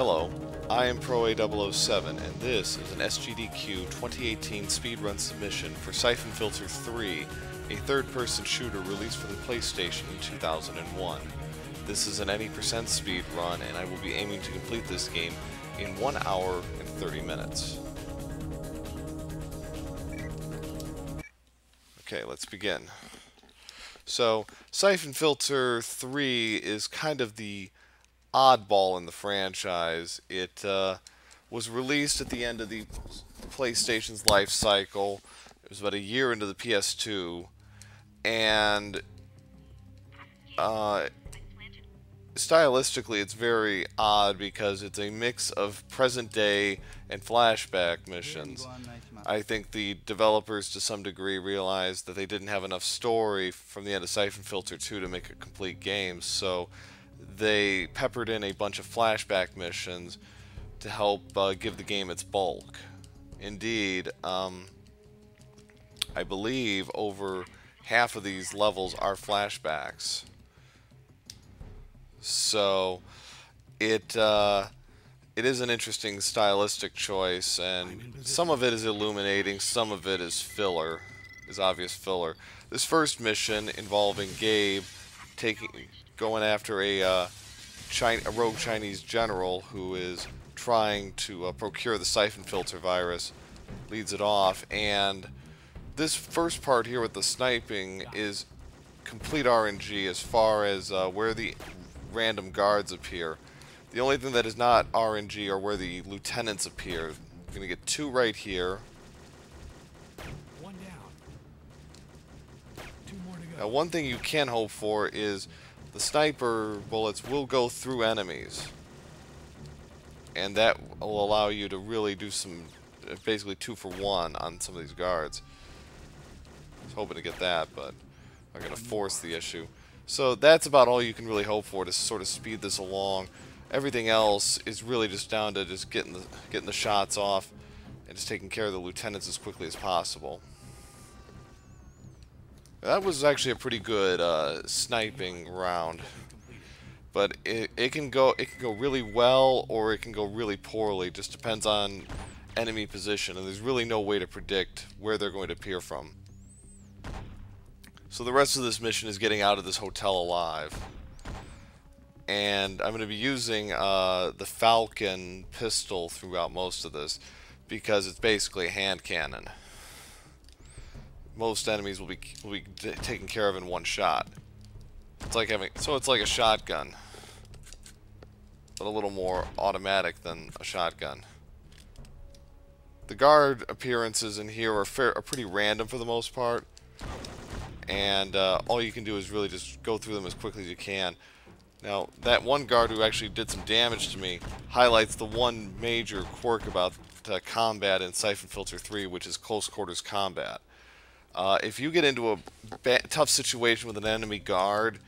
Hello, I am Pro-A007, and this is an SGDQ 2018 speedrun submission for Syphon Filter 3, a third-person shooter released for the PlayStation in 2001. This is an any percent speedrun, and I will be aiming to complete this game in 1 hour and 30 minutes. Okay, let's begin. So, Syphon Filter 3 is kind of the oddball in the franchise. It was released at the end of the PlayStation's life cycle. It was about a year into the PS2, and stylistically it's very odd because it's a mix of present day and flashback missions. I think the developers to some degree realized that they didn't have enough story from the end of Syphon Filter 2 to make a complete game, so they peppered in a bunch of flashback missions to help give the game its bulk. Indeed, I believe over half of these levels are flashbacks. So it is an interesting stylistic choice, and some of it is illuminating, some of it is filler, is obvious filler. This first mission involving Gabe going after a rogue Chinese general who is trying to procure the Syphon Filter virus leads it off, and this first part here with the sniping is complete RNG as far as where the random guards appear. The only thing that is not RNG are where the lieutenants appear. We're going to get two right here. One down. Two more to go. Now, one thing you can hope for is the sniper bullets will go through enemies, and that will allow you to really do some, basically 2 for 1 on some of these guards. I was hoping to get that, but I'm going to force the issue. So that's about all you can really hope for to sort of speed this along. Everything else is really just down to just getting the shots off and just taking care of the lieutenants as quickly as possible. That was actually a pretty good sniping round, but it can go really well or it can go really poorly. It just depends on enemy position, and there's really no way to predict where they're going to appear from. So the rest of this mission is getting out of this hotel alive, and I'm going to be using the Falcon pistol throughout most of this because it's basically a hand cannon. Most enemies will be taken care of in one shot. It's like it's like a shotgun, but a little more automatic than a shotgun. The guard appearances in here are pretty random for the most part, and all you can do is really just go through them as quickly as you can. Now, that one guard who actually did some damage to me highlights the one major quirk about combat in Syphon Filter 3, which is close quarters combat. If you get into a tough situation with an enemy guard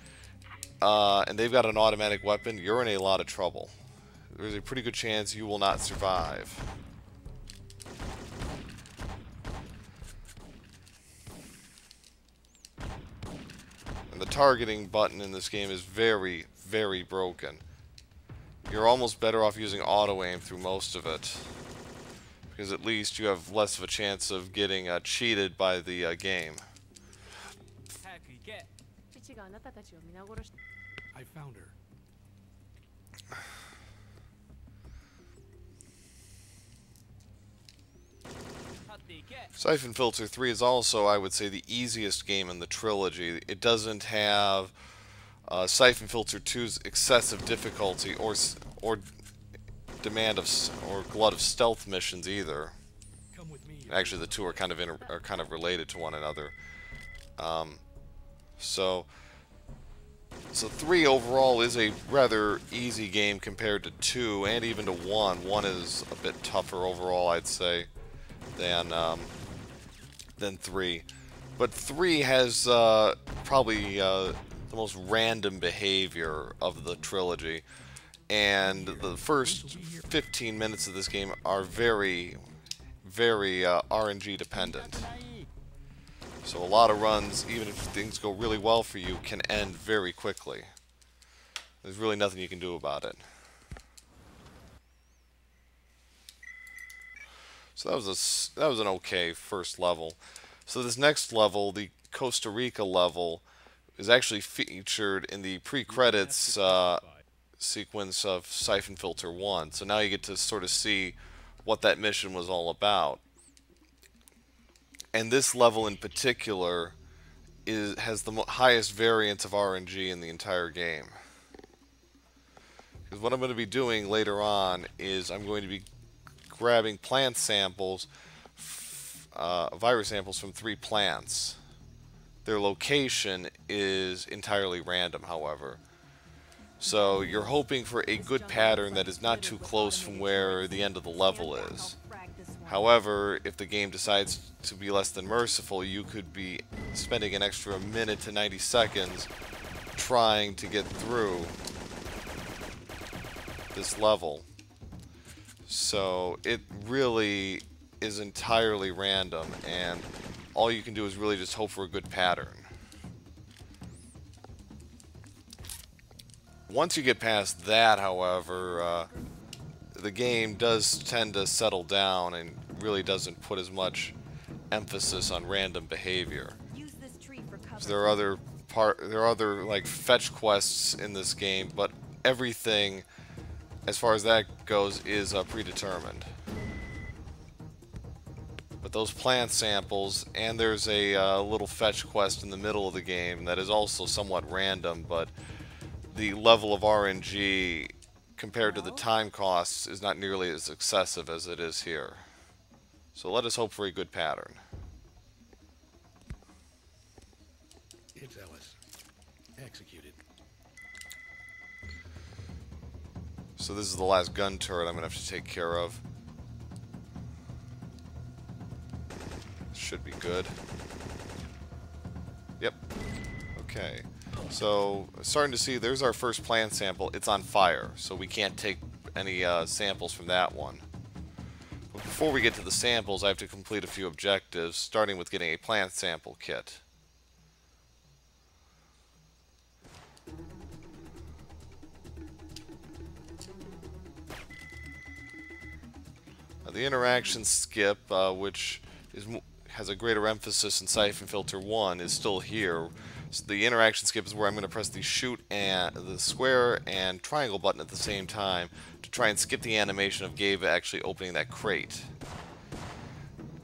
and they've got an automatic weapon, you're in a lot of trouble. There's a pretty good chance you will not survive. And the targeting button in this game is very, very broken. You're almost better off using auto aim through most of it, because at least you have less of a chance of getting cheated by the game. I found her. Syphon Filter 3 is also, I would say, the easiest game in the trilogy. It doesn't have Syphon Filter 2's excessive difficulty or demand of or glut of stealth missions either. Come with me. Actually, the two are kind of related to one another. So 3 overall is a rather easy game compared to 2 and even to 1. 1 is a bit tougher overall, I'd say, than 3. But 3 has probably the most random behavior of the trilogy, and the first 15 minutes of this game are very, very RNG dependent. So a lot of runs, even if things go really well for you, can end very quickly. There's really nothing you can do about it. So that was an okay first level. So this next level, the Costa Rica level, is actually featured in the pre-credits sequence of Syphon Filter 1. So now you get to sort of see what that mission was all about. And this level in particular has the highest variance of RNG in the entire game. Because what I'm going to be doing later on is I'm going to be grabbing plant samples, virus samples from 3 plants. Their location is entirely random, however. So you're hoping for a good pattern that is not too close from where the end of the level is. However, if the game decides to be less than merciful, you could be spending an extra minute to 90 seconds trying to get through this level. So it really is entirely random, and all you can do is really just hope for a good pattern. Once you get past that, however, the game does tend to settle down and really doesn't put as much emphasis on random behavior. So there are other like fetch quests in this game, but everything as far as that goes is predetermined. But those plant samples, and there's a little fetch quest in the middle of the game that is also somewhat random, but the level of RNG compared to the time costs is not nearly as excessive as it is here. So let us hope for a good pattern. It's Ellis. Executed. So this is the last gun turret I'm going to have to take care of. Should be good. Yep. Okay. So, starting to see, there's our first plant sample. It's on fire, so we can't take any samples from that one. But before we get to the samples, I have to complete a few objectives, starting with getting a plant sample kit. The interaction skip, which has a greater emphasis in Syphon Filter 1, is still here. So the interaction skip is where I'm going to press the shoot and the square and triangle button at the same time to try and skip the animation of Gabe actually opening that crate.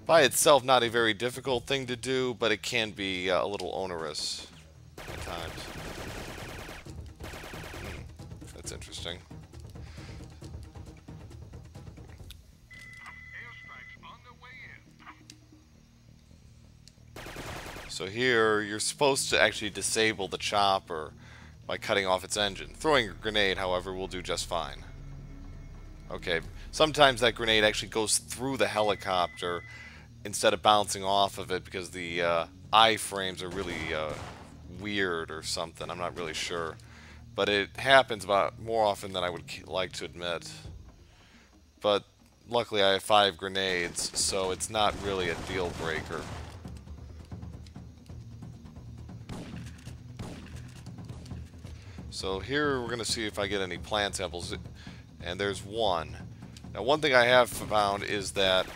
By itself, not a very difficult thing to do, but it can be a little onerous at times. That's interesting. So here, you're supposed to actually disable the chopper by cutting off its engine. Throwing a grenade, however, will do just fine. Okay, sometimes that grenade actually goes through the helicopter instead of bouncing off of it because the iframes are really weird or something. I'm not really sure. But it happens about more often than I would like to admit. But luckily I have 5 grenades, so it's not really a deal breaker. So here we're going to see if I get any plant samples, and there's one. Now one thing I have found is that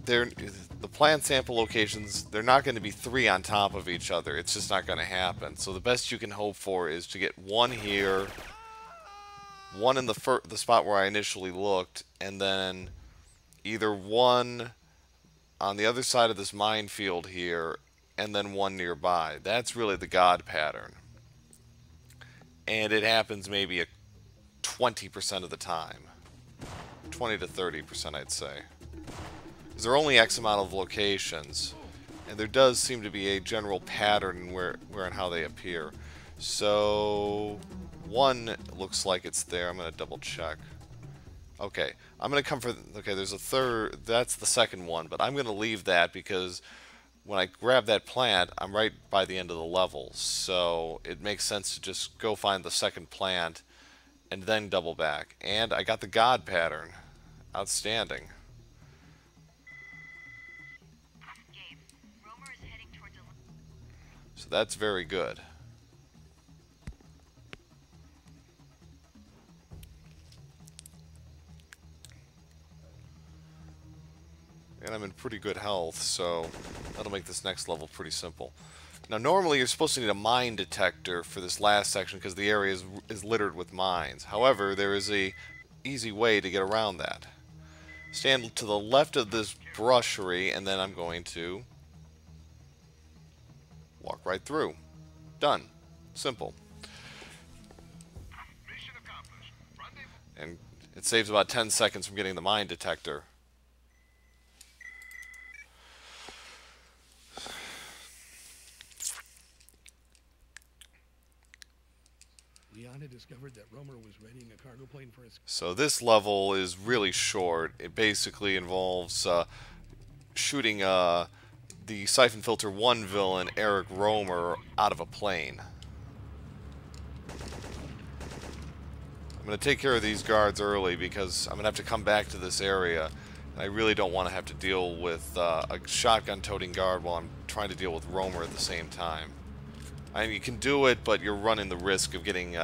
the plant sample locations, they're not going to be 3 on top of each other. It's just not going to happen. So the best you can hope for is to get one here, one in the spot where I initially looked, and then either one on the other side of this minefield here, and then one nearby. That's really the God pattern. And it happens maybe 20% of the time. 20 to 30%, I'd say. Because there are only X amount of locations, and there does seem to be a general pattern where and how they appear. So, one looks like it's there. I'm going to double check. Okay, I'm going to come for... Okay, there's a third... That's the second one, but I'm going to leave that because when I grab that plant, I'm right by the end of the level, so it makes sense to just go find the second plant and then double back. And I got the God pattern. Outstanding. So that's very good. And I'm in pretty good health, so that'll make this next level pretty simple. Now, normally you're supposed to need a mine detector for this last section because the area is littered with mines. However, there is a easy way to get around that. Stand to the left of this brushery, and then I'm going to walk right through. Done. Simple. And it saves about 10 seconds from getting the mine detector. Leon had discovered that Romer was readying a cargo plane for his... So this level is really short. It basically involves shooting the Syphon Filter 1 villain, Eric Romer, out of a plane. I'm going to take care of these guards early because I'm going to have to come back to this area. And I really don't want to have to deal with a shotgun-toting guard while I'm trying to deal with Romer at the same time. I mean, you can do it, but you're running the risk of getting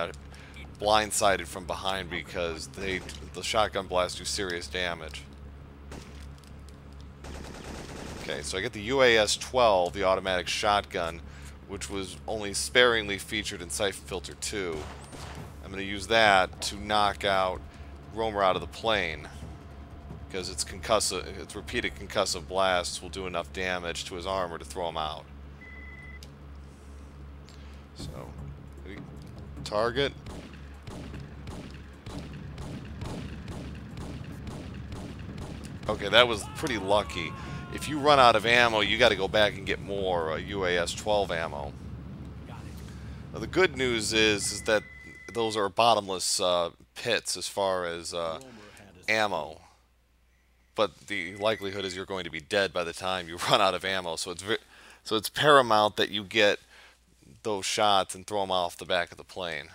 blindsided from behind because the shotgun blasts do serious damage. Okay, so I get the UAS-12, the automatic shotgun, which was only sparingly featured in Syphon Filter 2. I'm going to use that to knock out Romer out of the plane because its repeated concussive blasts will do enough damage to his armor to throw him out. So, target. Okay, that was pretty lucky. If you run out of ammo, you got to go back and get more UAS-12 ammo. Now, the good news is that those are bottomless pits as far as ammo. But the likelihood is you're going to be dead by the time you run out of ammo. So it's paramount that you get those shots and throw them off the back of the plane.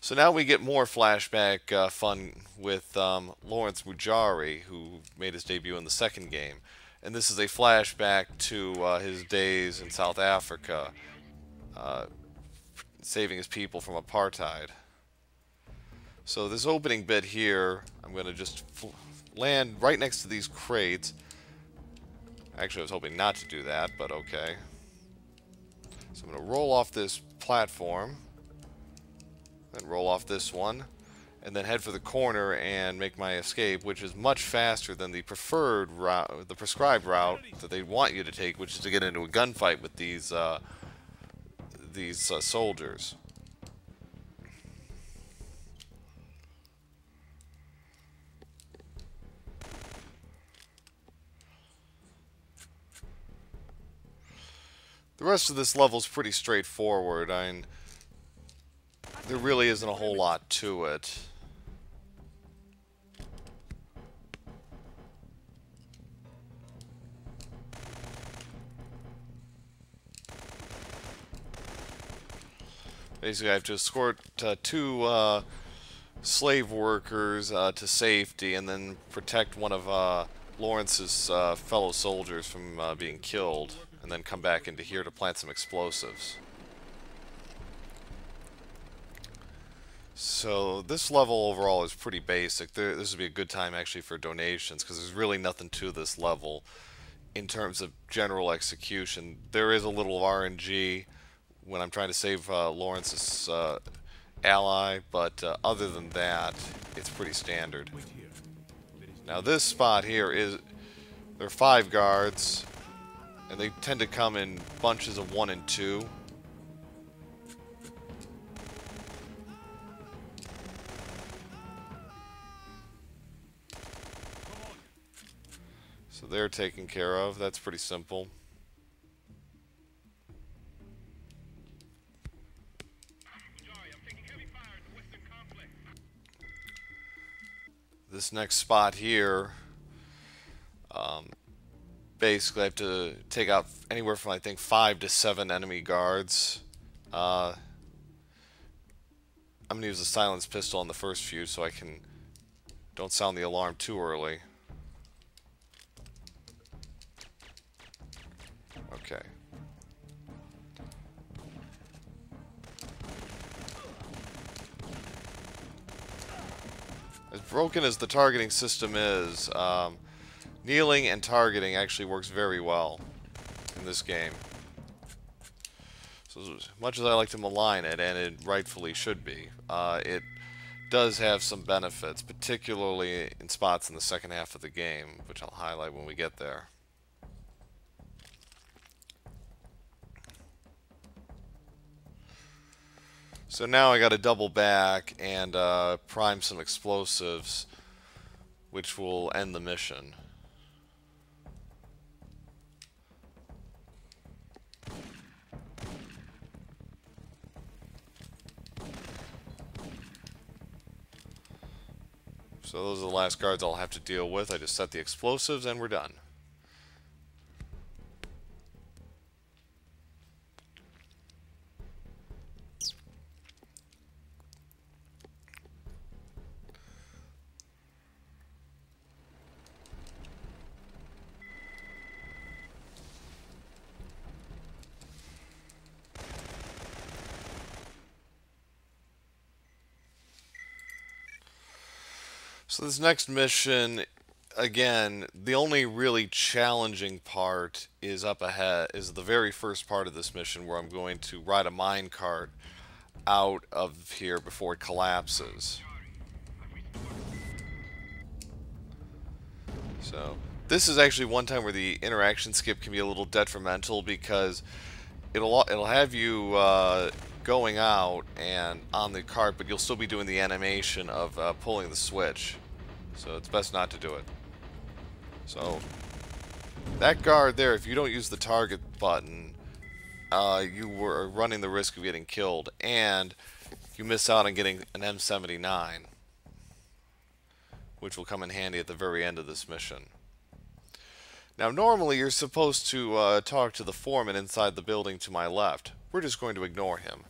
So now we get more flashback fun with Lawrence Mujari, who made his debut in the second game. And this is a flashback to his days in South Africa, saving his people from apartheid. So this opening bit here, I'm going to just land right next to these crates. Actually, I was hoping not to do that, but okay. So I'm going to roll off this platform, then roll off this one, and then head for the corner and make my escape, which is much faster than the preferred route, the prescribed route that they want you to take, which is to get into a gunfight with these soldiers. The rest of this level is pretty straightforward. There really isn't a whole lot to it. Basically, I have to escort two slave workers to safety and then protect one of Lawrence's fellow soldiers from being killed, and then come back into here to plant some explosives. So this level overall is pretty basic. This would be a good time actually for donations because there's really nothing to this level in terms of general execution. There is a little RNG when I'm trying to save Lawrence's ally, but other than that, it's pretty standard. Now this spot here there are 5 guards, and they tend to come in bunches of 1 and 2. So they're taken care of. That's pretty simple. This next spot here, basically I have to take out anywhere from, I think, 5 to 7 enemy guards. I'm going to use a silenced pistol on the first few so I don't sound the alarm too early. Okay. As broken as the targeting system is, Kneeling and targeting actually works very well in this game. So as much as I like to malign it, and it rightfully should be, it does have some benefits, particularly in spots in the second half of the game, which I'll highlight when we get there. So now I got to double back and prime some explosives, which will end the mission. So those are the last guards I'll have to deal with. I just set the explosives and we're done. So this next mission, again, the only really challenging part is up ahead, is the very first part of this mission where I'm going to ride a minecart out of here before it collapses. So this is actually one time where the interaction skip can be a little detrimental because it'll have you going out and on the cart, but you'll still be doing the animation of pulling the switch. So it's best not to do it. So that guard there, if you don't use the target button, you were running the risk of getting killed, and you miss out on getting an M79, which will come in handy at the very end of this mission. Now normally you're supposed to talk to the foreman inside the building to my left. We're just going to ignore him.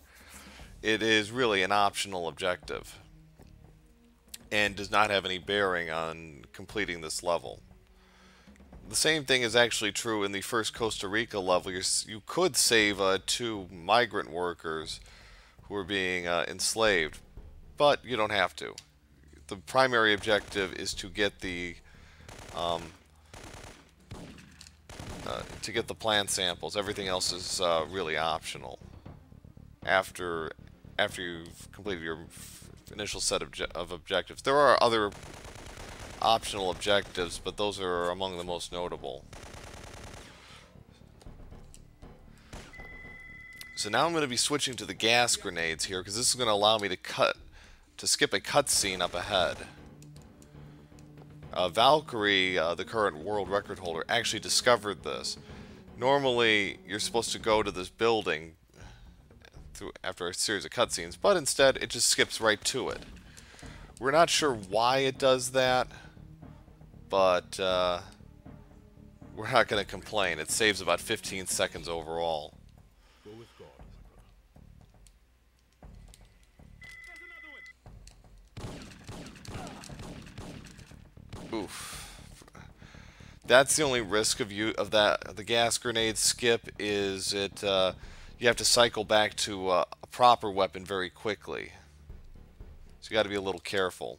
It is really an optional objective and does not have any bearing on completing this level. The same thing is actually true in the first Costa Rica level. You could save 2 migrant workers who are being enslaved, but you don't have to. The primary objective is to get the plant samples. Everything else is really optional. After you've completed your initial set of objectives. There are other optional objectives, but those are among the most notable. So now I'm going to be switching to the gas grenades here, because this is going to allow me to skip a cutscene up ahead. Valkyrie, the current world record holder, actually discovered this. Normally, you're supposed to go to this building after a series of cutscenes, but instead it just skips right to it. We're not sure why it does that, but we're not going to complain. It saves about 15 seconds overall. Go with God. Oof. That's the only risk of the gas grenade skip is you have to cycle back to a proper weapon very quickly. So you got to be a little careful.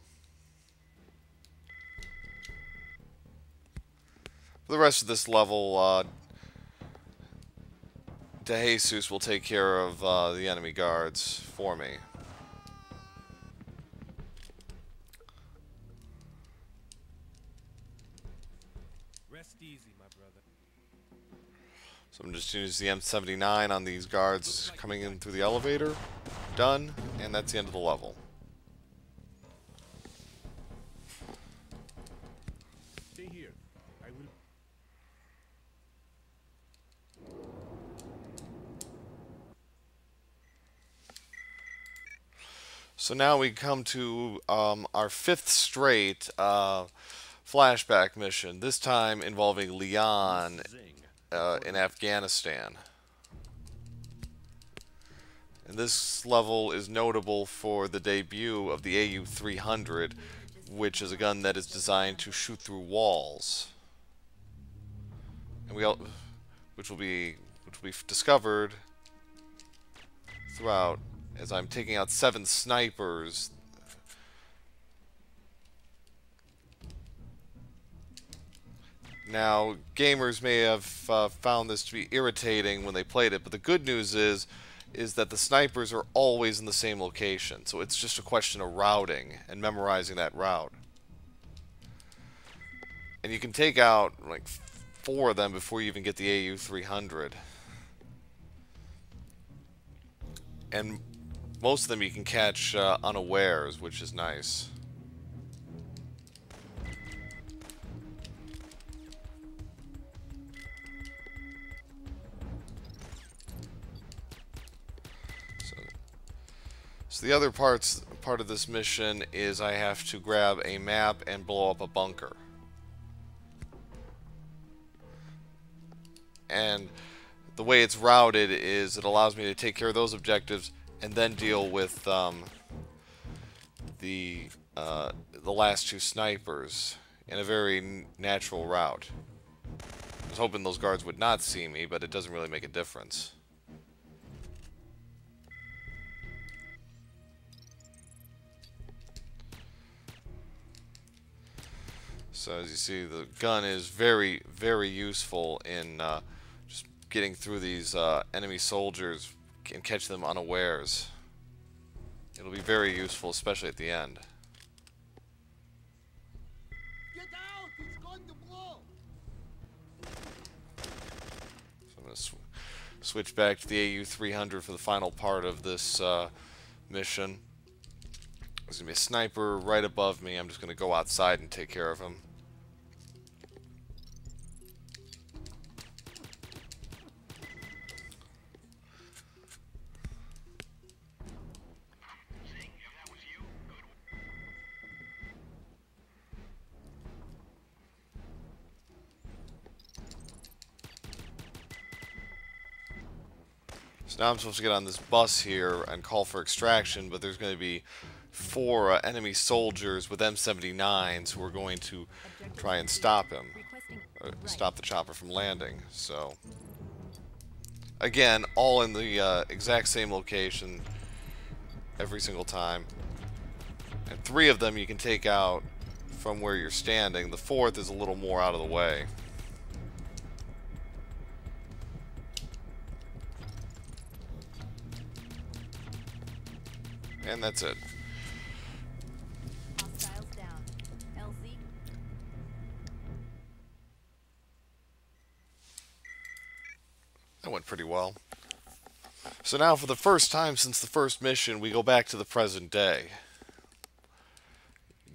For the rest of this level, De Jesus will take care of the enemy guards for me. Rest easy, my brother. So I'm just using the M79 on these guards coming in through the elevator. Done, and that's the end of the level. Stay here. I will. So now we come to our 5th straight flashback mission, this time involving Leon in Afghanistan. And this level is notable for the debut of the AU-300, which is a gun that is designed to shoot through walls, and which will be discovered throughout as I'm taking out 7 snipers. Now, gamers may have found this to be irritating when they played it, but the good news is that the snipers are always in the same location. So it's just a question of routing and memorizing that route. And you can take out like 4 of them before you even get the AU-300. And most of them you can catch unawares, which is nice. So the other part of this mission is I have to grab a map and blow up a bunker. And the way it's routed is it allows me to take care of those objectives and then deal with the last 2 snipers in a very natural route. I was hoping those guards would not see me, but it doesn't really make a difference. So as you see, the gun is very, very useful in just getting through these enemy soldiers and catch them unawares. It'll be very useful, especially at the end. Get out! It's going to blow! So I'm going to switch back to the AU-300 for the final part of this mission. There's going to be a sniper right above me. I'm just going to go outside and take care of him. So now I'm supposed to get on this bus here and call for extraction, but there's going to be 4 enemy soldiers with M79s who are going to try and stop him, or stop the chopper from landing. So again, all in the exact same location every single time, and 3 of them you can take out from where you're standing. The 4th is a little more out of the way. And that's it. Hostiles down. LZ. That went pretty well. So now, for the first time since the first mission, we go back to the present day.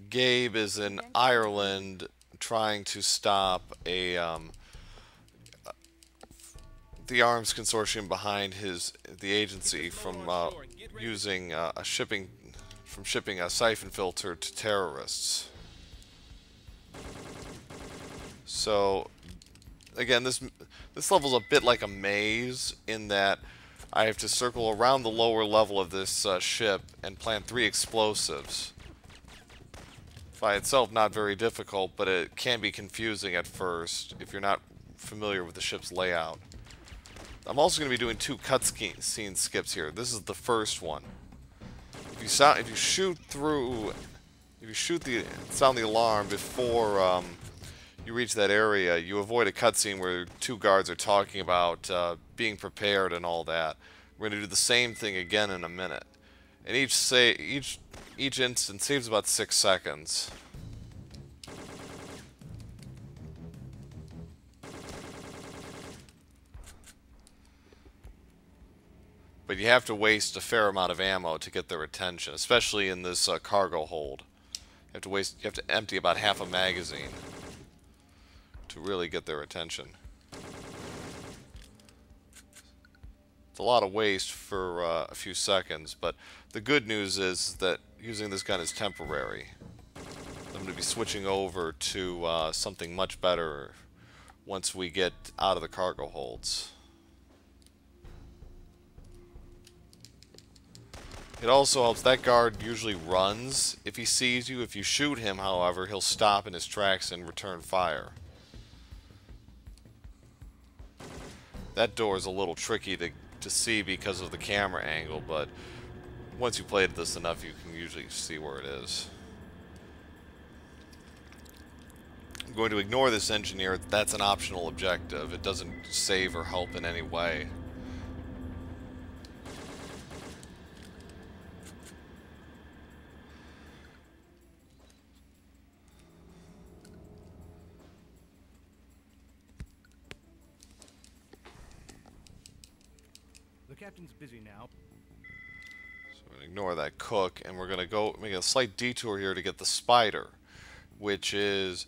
Gabe is in Ireland trying to stop the arms consortium behind the agency from shipping a Syphon Filter to terrorists. So again, this level's a bit like a maze in that I have to circle around the lower level of this ship and plant 3 explosives. By itself, not very difficult, but it can be confusing at first if you're not familiar with the ship's layout. I'm also going to be doing 2 cutscene skips here. This is the first one. If you sound the alarm before you reach that area, you avoid a cutscene where 2 guards are talking about being prepared and all that. We're going to do the same thing again in a minute, and each instance saves about 6 seconds. But you have to waste a fair amount of ammo to get their attention, especially in this cargo hold. You have to empty about half a magazine to really get their attention. It's a lot of waste for a few seconds, but the good news is that using this gun is temporary. I'm going to be switching over to something much better once we get out of the cargo holds. It also helps, that guard usually runs if he sees you. If you shoot him, however, he'll stop in his tracks and return fire. That door is a little tricky to see because of the camera angle, but once you played this enough, you can usually see where it is. going to ignore this engineer. That's an optional objective. It doesn't save or help in any way. The captain's busy now. So we're going to ignore that cook, and we're going to go make a slight detour here to get the spider, which is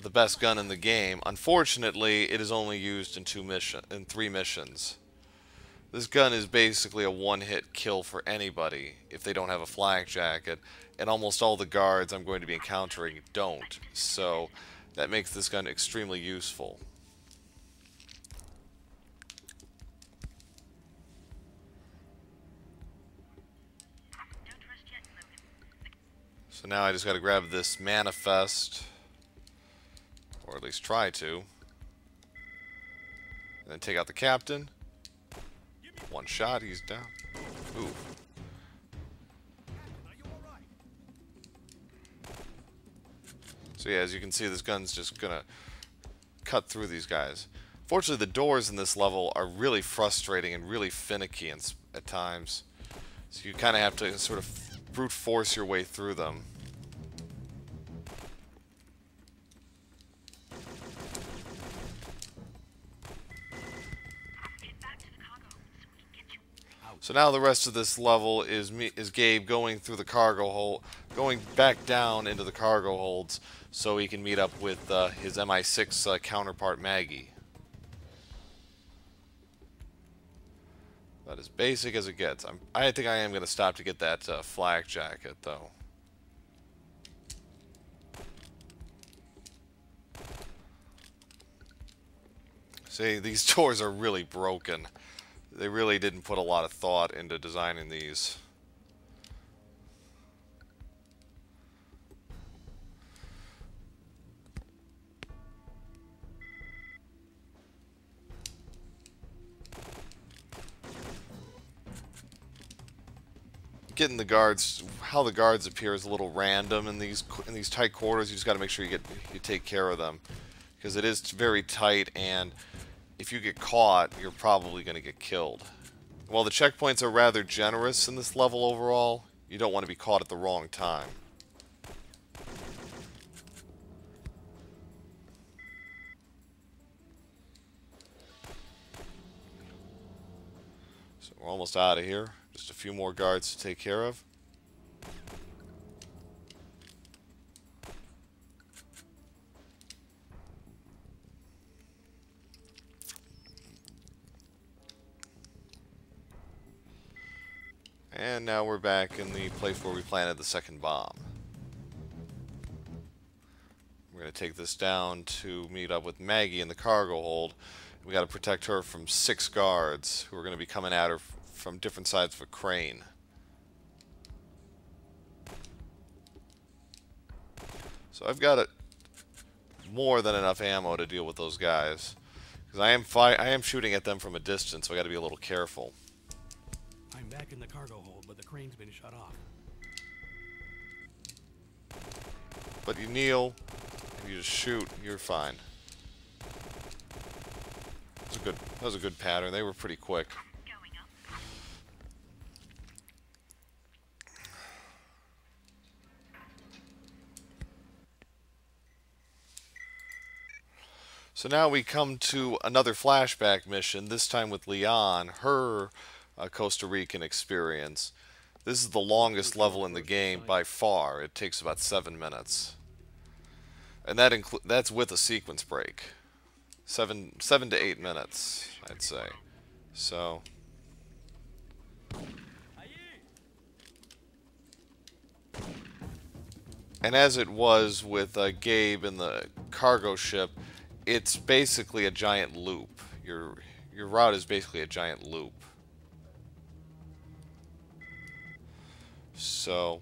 the best gun in the game. Unfortunately, it is only used in 3 missions. This gun is basically a one-hit kill for anybody if they don't have a flak jacket, and almost all the guards I'm going to be encountering don't. So that makes this gun extremely useful. So now I just got to grab this manifest, or at least try to, and then take out the captain. One shot, he's down. Ooh. So yeah, as you can see, this gun's just gonna cut through these guys. Fortunately, the doors in this level are really frustrating and really finicky at times. So you kind of have to sort of brute force your way through them. So now the rest of this level is Gabe going through the cargo hold, going back down into the cargo holds, so he can meet up with his MI6 counterpart Maggie. About as basic as it gets. I think I am going to stop to get that flak jacket, though. See, these doors are really broken. They really didn't put a lot of thought into designing these. Getting the guards, how the guards appear is a little random in these tight quarters. You just got to make sure you take care of them, because it is very tight, and if you get caught, you're probably going to get killed. While the checkpoints are rather generous in this level overall, you don't want to be caught at the wrong time. So we're almost out of here. Just a few more guards to take care of. And now we're back in the place where we planted the second bomb. We're going to take this down to meet up with Maggie in the cargo hold. We got to protect her from 6 guards who are going to be coming at her from different sides of a crane. So I've got more than enough ammo to deal with those guys, because I am shooting at them from a distance, so I got to be a little careful. I'm back in the cargo hold, but the crane's been shut off. But you kneel, and you just shoot, you're fine. That was a good pattern. They were pretty quick. So now we come to another flashback mission, this time with Leon, her Costa Rican experience. This is the longest level in the game by far. It takes about 7 minutes. And that's with a sequence break. 7 to 8 minutes, I'd say. So and as it was with Gabe in the cargo ship, it's basically a giant loop. Your route is basically a giant loop. So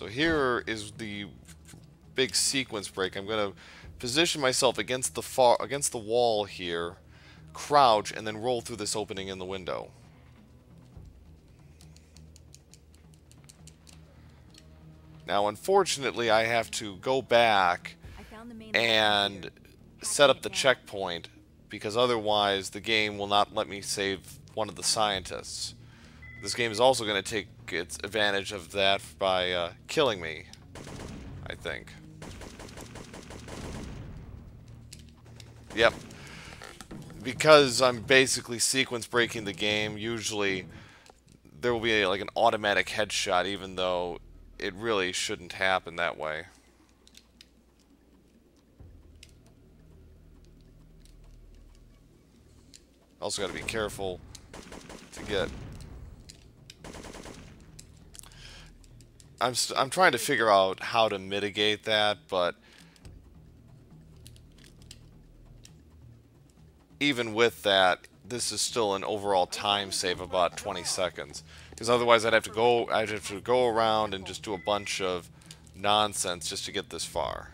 here is the big sequence break. I'm going to position myself against the wall here, crouch, and then roll through this opening in the window. Now, unfortunately, I have to go back I found the main and set up the checkpoint, because otherwise the game will not let me save one of the scientists. This game is also going to take its advantage of that by killing me, I think. Yep. Because I'm basically sequence breaking the game, usually there will be like an automatic headshot, even though it really shouldn't happen that way. Also got to be careful to get... I'm trying to figure out how to mitigate that, but even with that, this is still an overall time save of about 20 seconds. Because otherwise I'd have to go around and just do a bunch of nonsense just to get this far.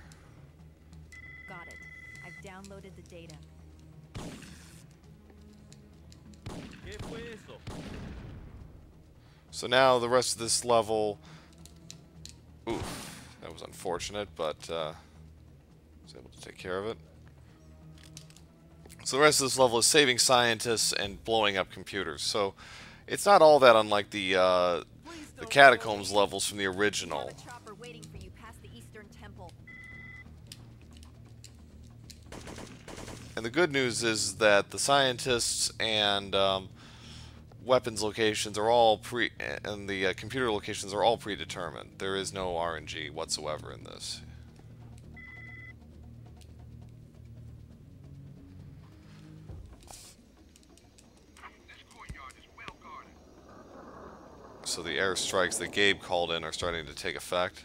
Got it. I've downloaded the data. So now the rest of this level... Oof, that was unfortunate, but I was able to take care of it. So the rest of this level is saving scientists and blowing up computers. So it's not all that unlike the catacombs levels from the original. We have a chopper waiting for you past the Eastern Temple. And the good news is that the scientists and weapons locations are all and the computer locations are all predetermined. There is no RNG whatsoever in this. So the airstrikes that Gabe called in are starting to take effect.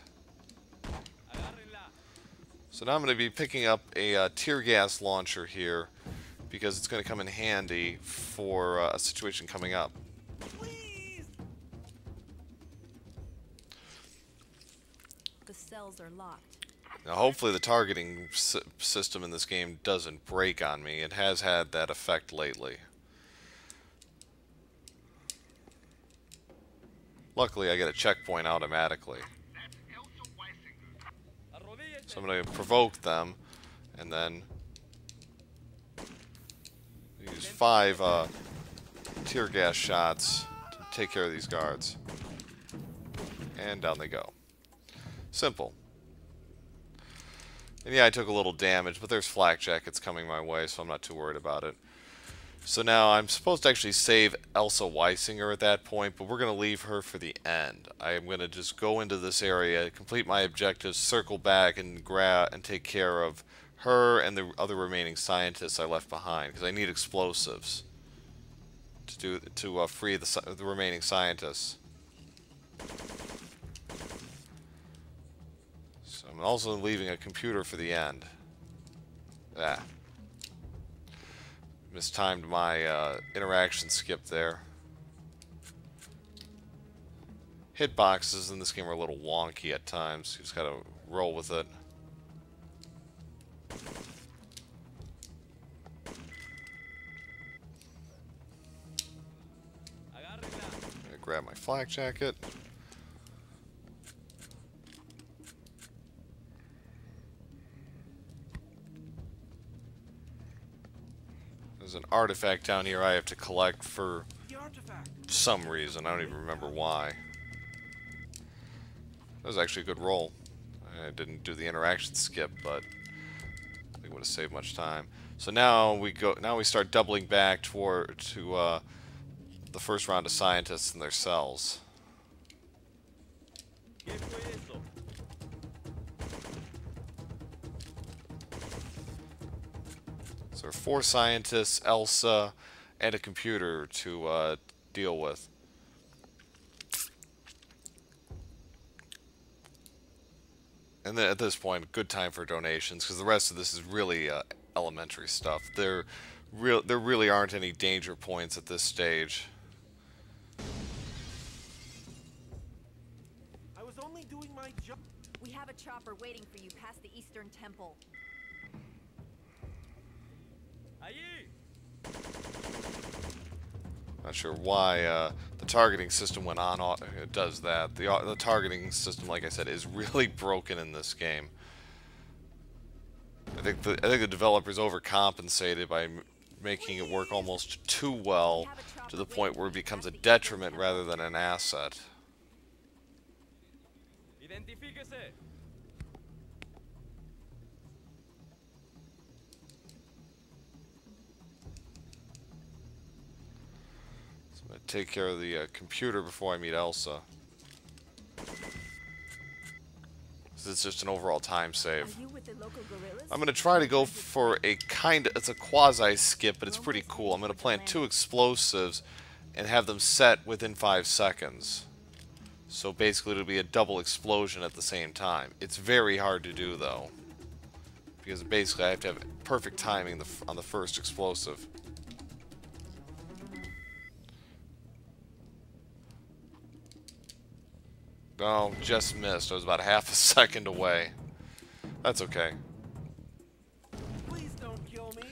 So now I'm going to be picking up a tear gas launcher here, because it's going to come in handy for a situation coming up. The cells are locked. Now hopefully the targeting system in this game doesn't break on me. It has had that effect lately. Luckily I get a checkpoint automatically. So I'm going to provoke them and then use 5 tear gas shots to take care of these guards. And down they go. Simple. And yeah, I took a little damage, but there's flak jackets coming my way, so I'm not too worried about it. So now I'm supposed to actually save Elsa Weisinger at that point, but we're going to leave her for the end. I'm going to just go into this area, complete my objectives, circle back, and take care of her and the other remaining scientists I left behind, because I need explosives to free the remaining scientists. So I'm also leaving a computer for the end. Ah. Mistimed my interaction skip there. Hitboxes in this game are a little wonky at times. You just gotta roll with it. I'm gonna grab my flak jacket. There's an artifact down here I have to collect for some reason. I don't even remember why. That was actually a good roll. I didn't do the interaction skip, but I think it would have saved much time. So now we start doubling back to the first round of scientists and their cells. So there are 4 scientists, Elsa, and a computer to deal with. And then at this point, good time for donations, because the rest of this is really elementary stuff. There really aren't any danger points at this stage. I was only doing my job. We have a chopper waiting for you past the Eastern Temple. Not sure why the targeting system went on. It does that. The targeting system, like I said, is really broken in this game. I think the developers overcompensated by making it work almost too well to the point where it becomes a detriment rather than an asset. Identifíquese. So I'm going to take care of the computer before I meet Elsa. It's just an overall time save. I'm going to try to go for it's a quasi-skip, but it's pretty cool. I'm going to plant 2 explosives and have them set within 5 seconds. So basically it'll be a double explosion at the same time. It's very hard to do though, because basically I have to have perfect timing on the first explosive. Oh, just missed. I was about half a second away. That's okay. Please don't kill me.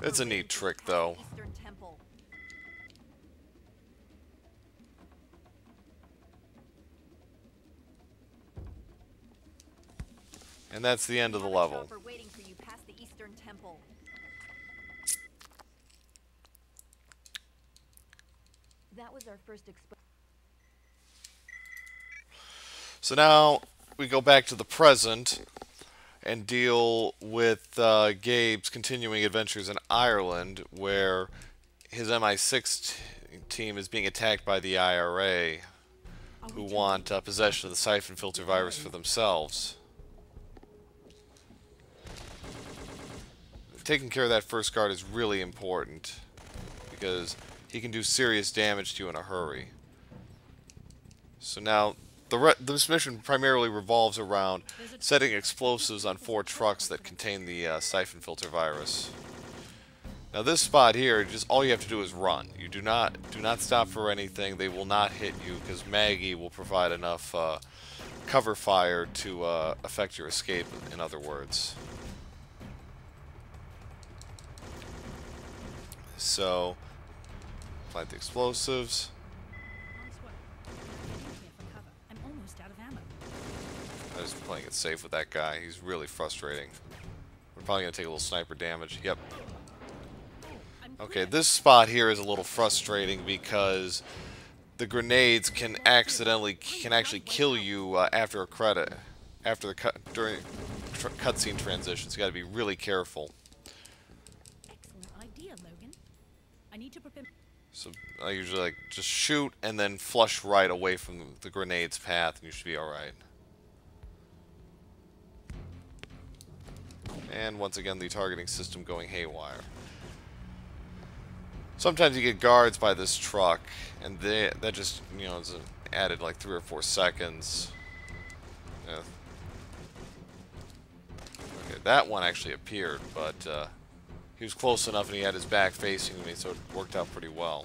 It's a neat trick, though. And that's the end of the level. That was our first So now we go back to the present and deal with Gabe's continuing adventures in Ireland, where his MI6 team is being attacked by the IRA, who want possession of the Syphon Filter virus for themselves. Taking care of that first guard is really important, because he can do serious damage to you in a hurry. So now, this mission primarily revolves around setting explosives on 4 trucks that contain the Syphon Filter virus. Now this spot here, just all you have to do is run. You do not stop for anything. They will not hit you, because Maggie will provide enough cover fire to affect your escape, in other words. So, plant the explosives. I'm just playing it safe with that guy. He's really frustrating. We're probably going to take a little sniper damage. Yep. Okay, this spot here is a little frustrating because the grenades can actually kill you after the cutscene transitions. You got to be really careful. So I usually just shoot and then flush right away from the grenade's path, and you should be all right. And once again, the targeting system going haywire. Sometimes you get guards by this truck, and that just, you know, is added like 3 or 4 seconds. Yeah. Okay, that one actually appeared, but he was close enough and he had his back facing me, so it worked out pretty well.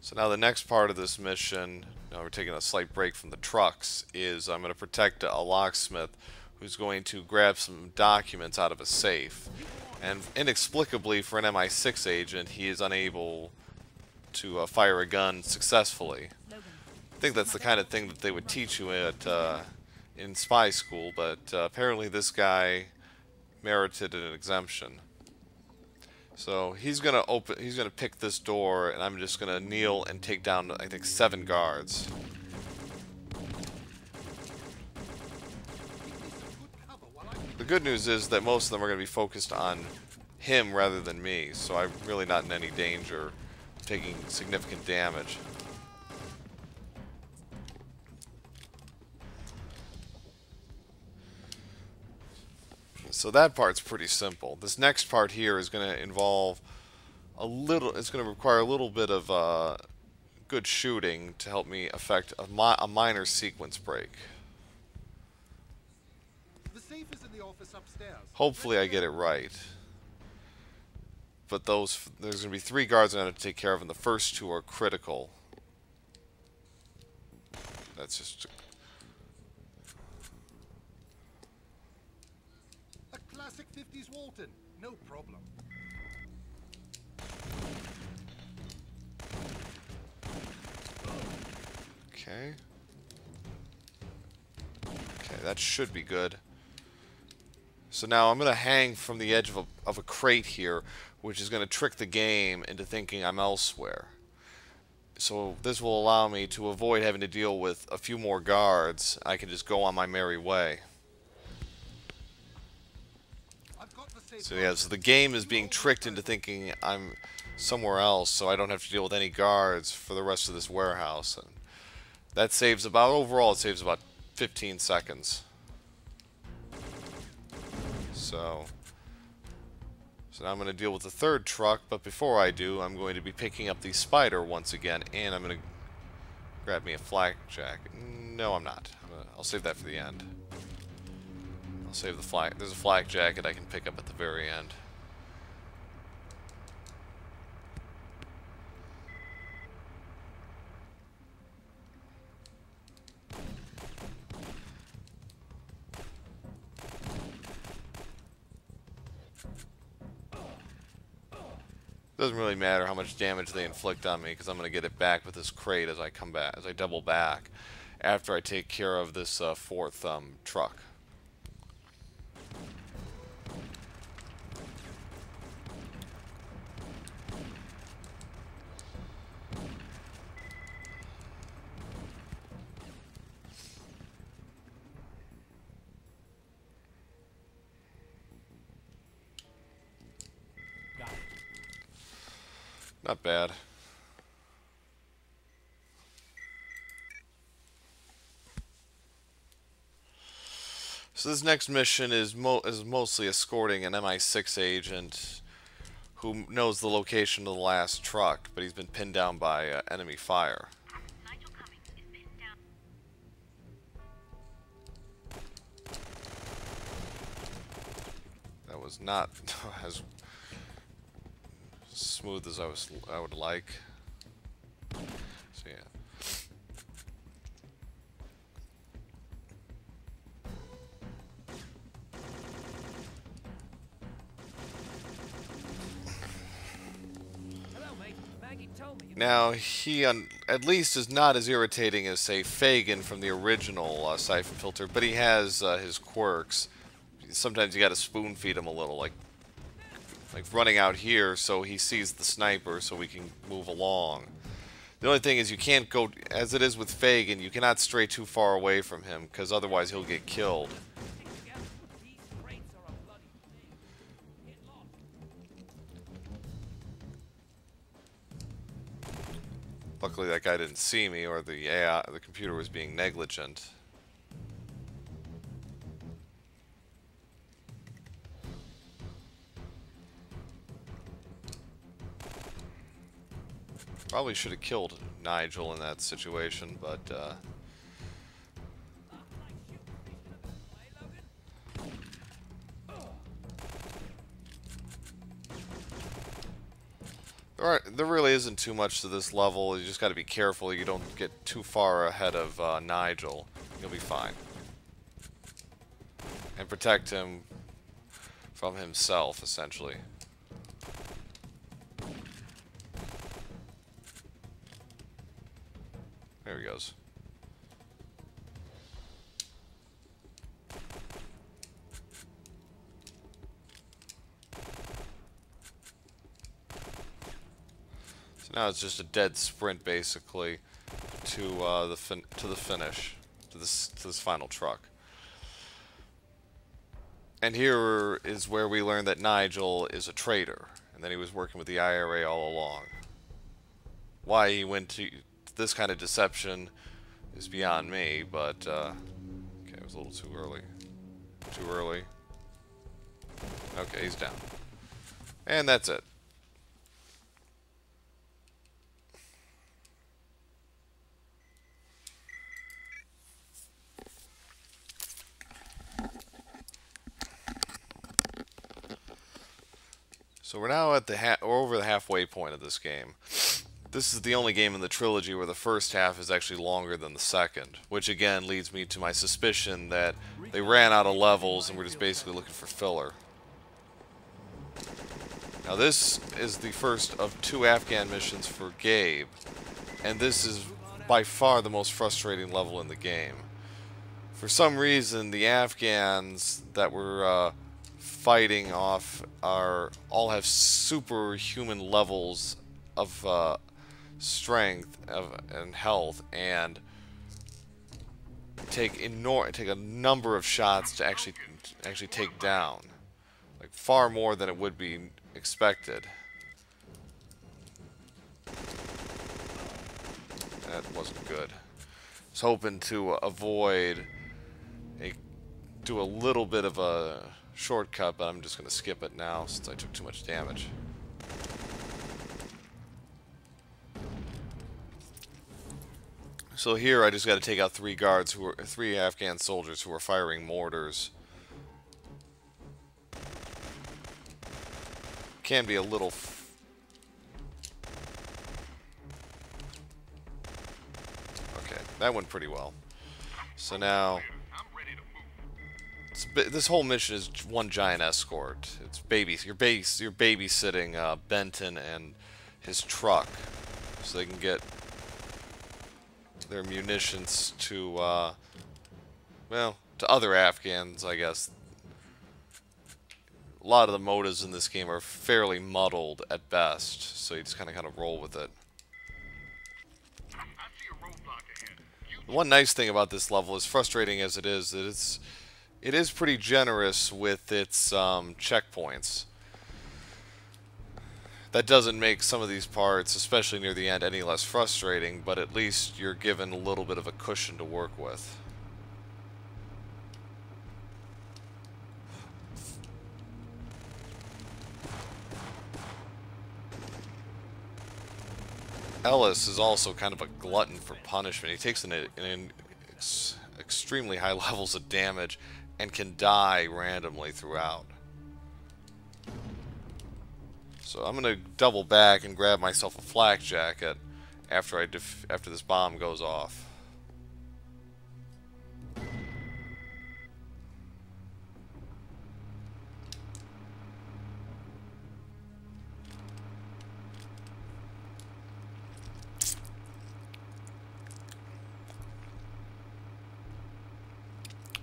So now the next part of this mission, we're taking a slight break from the trucks, is I'm going to protect a locksmith who's going to grab some documents out of a safe. And inexplicably, for an MI6 agent, he is unable to fire a gun successfully. I think that's the kind of thing that they would teach you at in spy school, but apparently this guy merited an exemption. So he's gonna pick this door, and I'm just gonna kneel and take down, I think, 7 guards. The good news is that most of them are gonna be focused on him rather than me, so I'm really not in any danger of taking significant damage. So that part's pretty simple. This next part here is going to involve it's going to require a little bit of good shooting to help me effect a minor sequence break. The safe is in the office upstairs. Hopefully I get it right. But there's going to be 3 guards I'm going to take care of, and the first 2 are critical. That's just... He's Walton. No problem. Okay. Okay, that should be good. So now I'm going to hang from the edge of a crate here, which is going to trick the game into thinking I'm elsewhere. So this will allow me to avoid having to deal with a few more guards. I can just go on my merry way. So yeah, so the game is being tricked into thinking I'm somewhere else, so I don't have to deal with any guards for the rest of this warehouse. And that saves about, overall, it saves about 15 seconds. So now I'm going to deal with the third truck, but before I do, I'm going to be picking up the spider once again, and I'm going to grab me a flakjack. No, I'm not. I'll save that for the end. I'll save the flak. There's a flak jacket I can pick up at the very end. Doesn't really matter how much damage they inflict on me, because I'm going to get it back with this crate as I come back, as I double back, after I take care of this fourth truck. Not bad. So this next mission is mostly escorting an MI6 agent who knows the location of the last truck, but he's been pinned down by enemy fire. Nigel Cummings is pinned down. That was not as smooth as I would like. So yeah. Hello, mate. Maggie told me. Now he at least is not as irritating as say Fagin from the original Syphon Filter, but he has his quirks. Sometimes you got to spoon feed him a little, like running out here so he sees the sniper so we can move along. The only thing is you can't go, as it is with Fagin, you cannot stray too far away from him, because otherwise he'll get killed. These crates are a bloody thing. Get lost. Luckily that guy didn't see me, or the AI, the computer was being negligent. Probably should have killed Nigel in that situation, but there really isn't too much to this level. You just got to be careful you don't get too far ahead of Nigel. You'll be fine. And protect him from himself, essentially. There he goes. So now it's just a dead sprint, basically, to the finish, to this final truck. And here is where we learn that Nigel is a traitor, and that he was working with the IRA all along. Why he went to this kind of deception is beyond me, but okay, it was a little too early. Too early. Okay, he's down. And that's it. So we're now at over the halfway point of this game. This is the only game in the trilogy where the first half is actually longer than the second, which again leads me to my suspicion that they ran out of levels and we're just basically looking for filler. Now this is the first of 2 Afghan missions for Gabe, and this is by far the most frustrating level in the game. For some reason, the Afghans that we're fighting off all have superhuman levels of strength and health, and take a number of shots to actually take down, like far more than it would be expected. That wasn't good. I was hoping to do a little bit of a shortcut, but I'm just going to skip it now since I took too much damage. So here I just got to take out 3 Afghan soldiers who are firing mortars. Can be a little okay, that went pretty well. So now this whole mission is one giant escort. It's you're babysitting Benton and his truck so they can get their munitions to well, to other Afghans, I guess. A lot of the motives in this game are fairly muddled at best, so you just kind of roll with it. The one nice thing about this level, as frustrating as it is, that it is pretty generous with its checkpoints. That doesn't make some of these parts, especially near the end, any less frustrating, but at least you're given a little bit of a cushion to work with. Ellis is also kind of a glutton for punishment. He takes extremely high levels of damage and can die randomly throughout. So I'm going to double back and grab myself a flak jacket after this bomb goes off.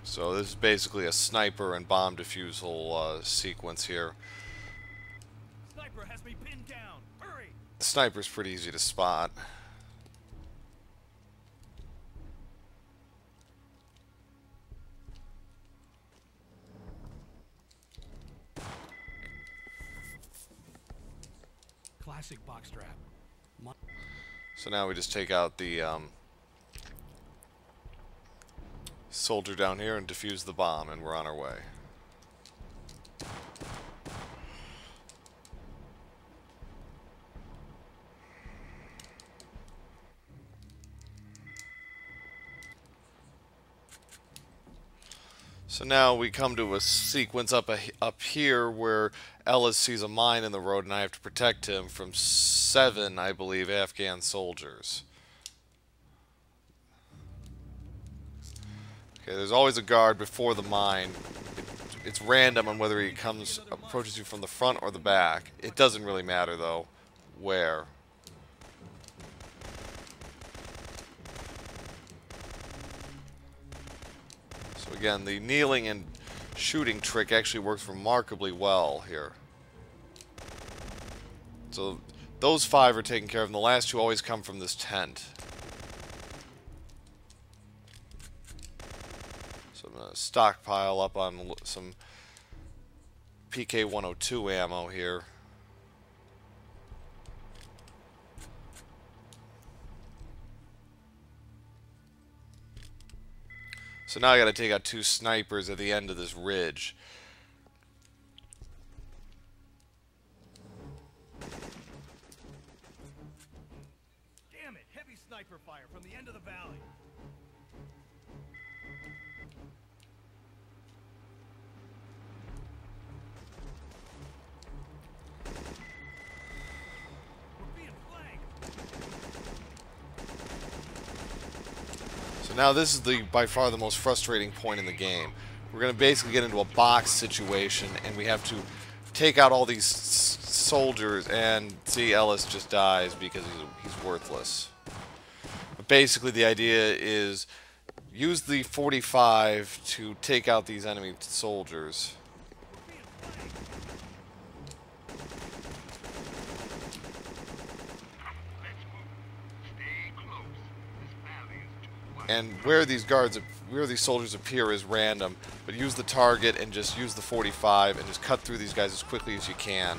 So this is basically a sniper and bomb defusal sequence here. Sniper has me pinned down. Hurry! The sniper's pretty easy to spot. Classic box trap. So now we just take out the soldier down here and defuse the bomb, and we're on our way. So now we come to a sequence up here where Ellis sees a mine in the road and I have to protect him from 7, I believe, Afghan soldiers. Okay, there's always a guard before the mine. It's random on whether he approaches you from the front or the back. It doesn't really matter though where. So again, the kneeling and shooting trick actually works remarkably well here. So those 5 are taken care of, and the last 2 always come from this tent. Stockpile up on some PK-102 ammo here. So now I gotta take out 2 snipers at the end of this ridge. Damn it! Heavy sniper fire from the end of the valley. So now this is by far the most frustrating point in the game. We're going to basically get into a box situation, and we have to take out all these soldiers, and see, Ellis just dies because he's worthless. But basically, the idea is use the 45 to take out these enemy soldiers. And where these soldiers appear is random, but use the target and just use the 45 and just cut through these guys as quickly as you can.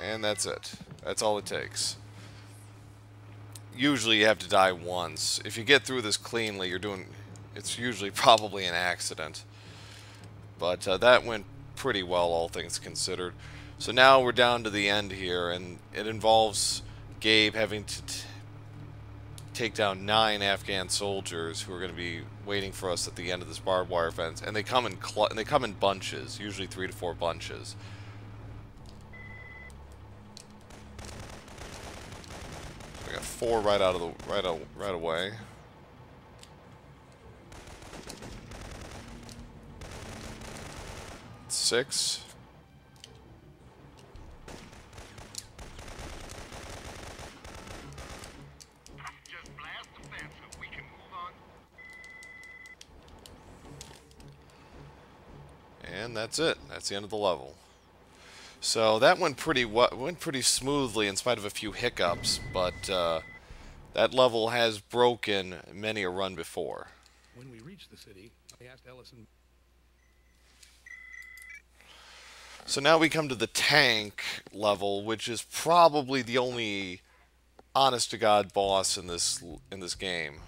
And that's it. That's all it takes. Usually you have to die once. If you get through this cleanly, it's usually probably an accident. But that went pretty well, all things considered. So now we're down to the end here, and it involves Gabe having to take down 9 Afghan soldiers who are going to be waiting for us at the end of this barbed wire fence, and they come in bunches, usually 3 to 4 bunches. So we got 4 right away. Six. Just blast the fence so we can move on. And that's it. That's the end of the level. So that went pretty smoothly in spite of a few hiccups, but that level has broken many a run before. When we reached the city, I asked Ellison. So now we come to the tank level, which is probably the only honest-to-God boss in this game.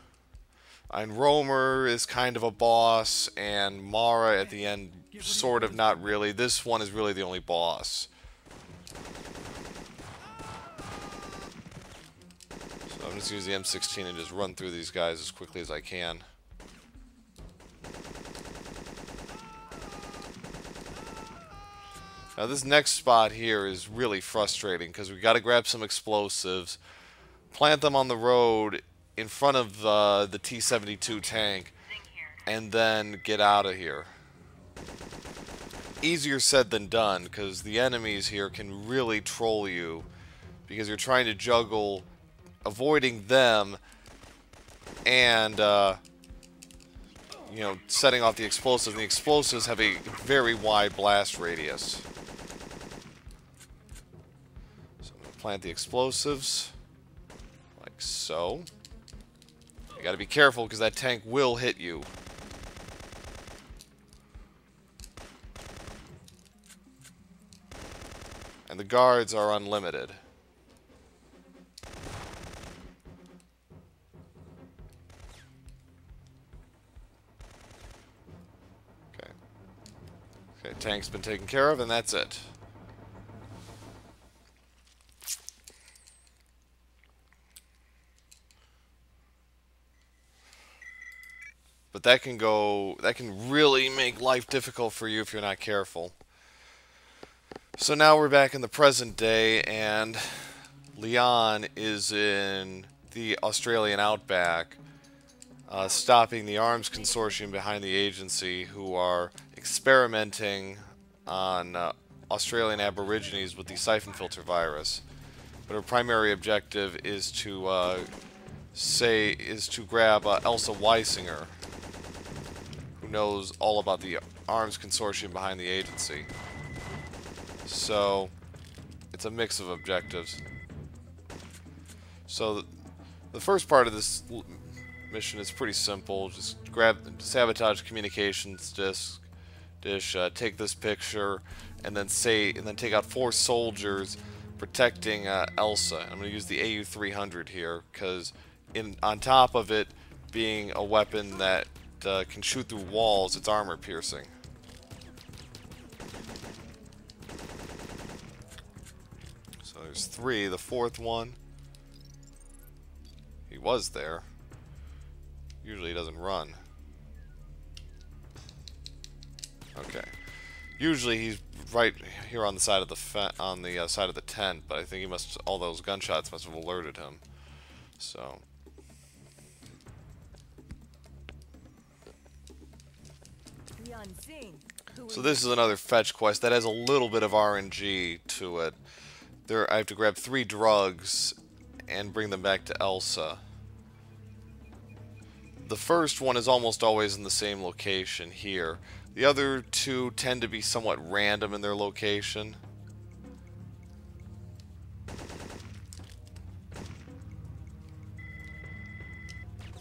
And Romer is kind of a boss, and Mara at the end, sort of, not really. This one is really the only boss. So I'm just using the M16 and just run through these guys as quickly as I can. Now this next spot here is really frustrating because we got to grab some explosives, plant them on the road in front of the T-72 tank, and then get out of here. Easier said than done because the enemies here can really troll you because you're trying to juggle avoiding them and you know, setting off the explosives. And the explosives have a very wide blast radius. Plant the explosives, like so. You gotta be careful because that tank will hit you. And the guards are unlimited. Okay. Okay, tank's been taken care of, and that's it. But that can really make life difficult for you if you're not careful. So now we're back in the present day, and Leon is in the Australian outback, stopping the arms consortium behind the agency who are experimenting on Australian Aborigines with the Syphon Filter virus. But her primary objective is to grab Elsa Weisinger, who knows all about the arms consortium behind the agency. So it's a mix of objectives. So the first part of this mission is pretty simple. Just sabotage communications dish, take this picture, and then take out 4 soldiers protecting Elsa. I'm going to use the AU-300 here because on top of it being a weapon that can shoot through walls, it's armor piercing. So there's 3. The 4th one, he was there. Usually he doesn't run. Okay. Usually he's right here on the side of the side of the tent, but I think all those gunshots must have alerted him. So unseen. Who So is this is another fetch quest that has a little bit of RNG to it. I have to grab 3 drugs and bring them back to Elsa. The first one is almost always in the same location here. The other 2 tend to be somewhat random in their location.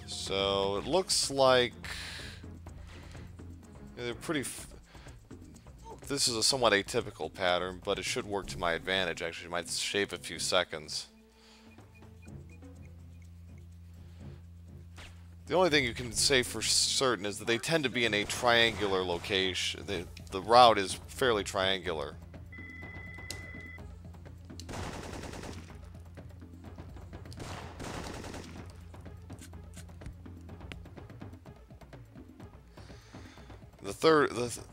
So it looks like they're pretty... This is a somewhat atypical pattern, but it should work to my advantage. Actually, it might shave a few seconds. The only thing you can say for certain is that they tend to be in a triangular location. The route is fairly triangular.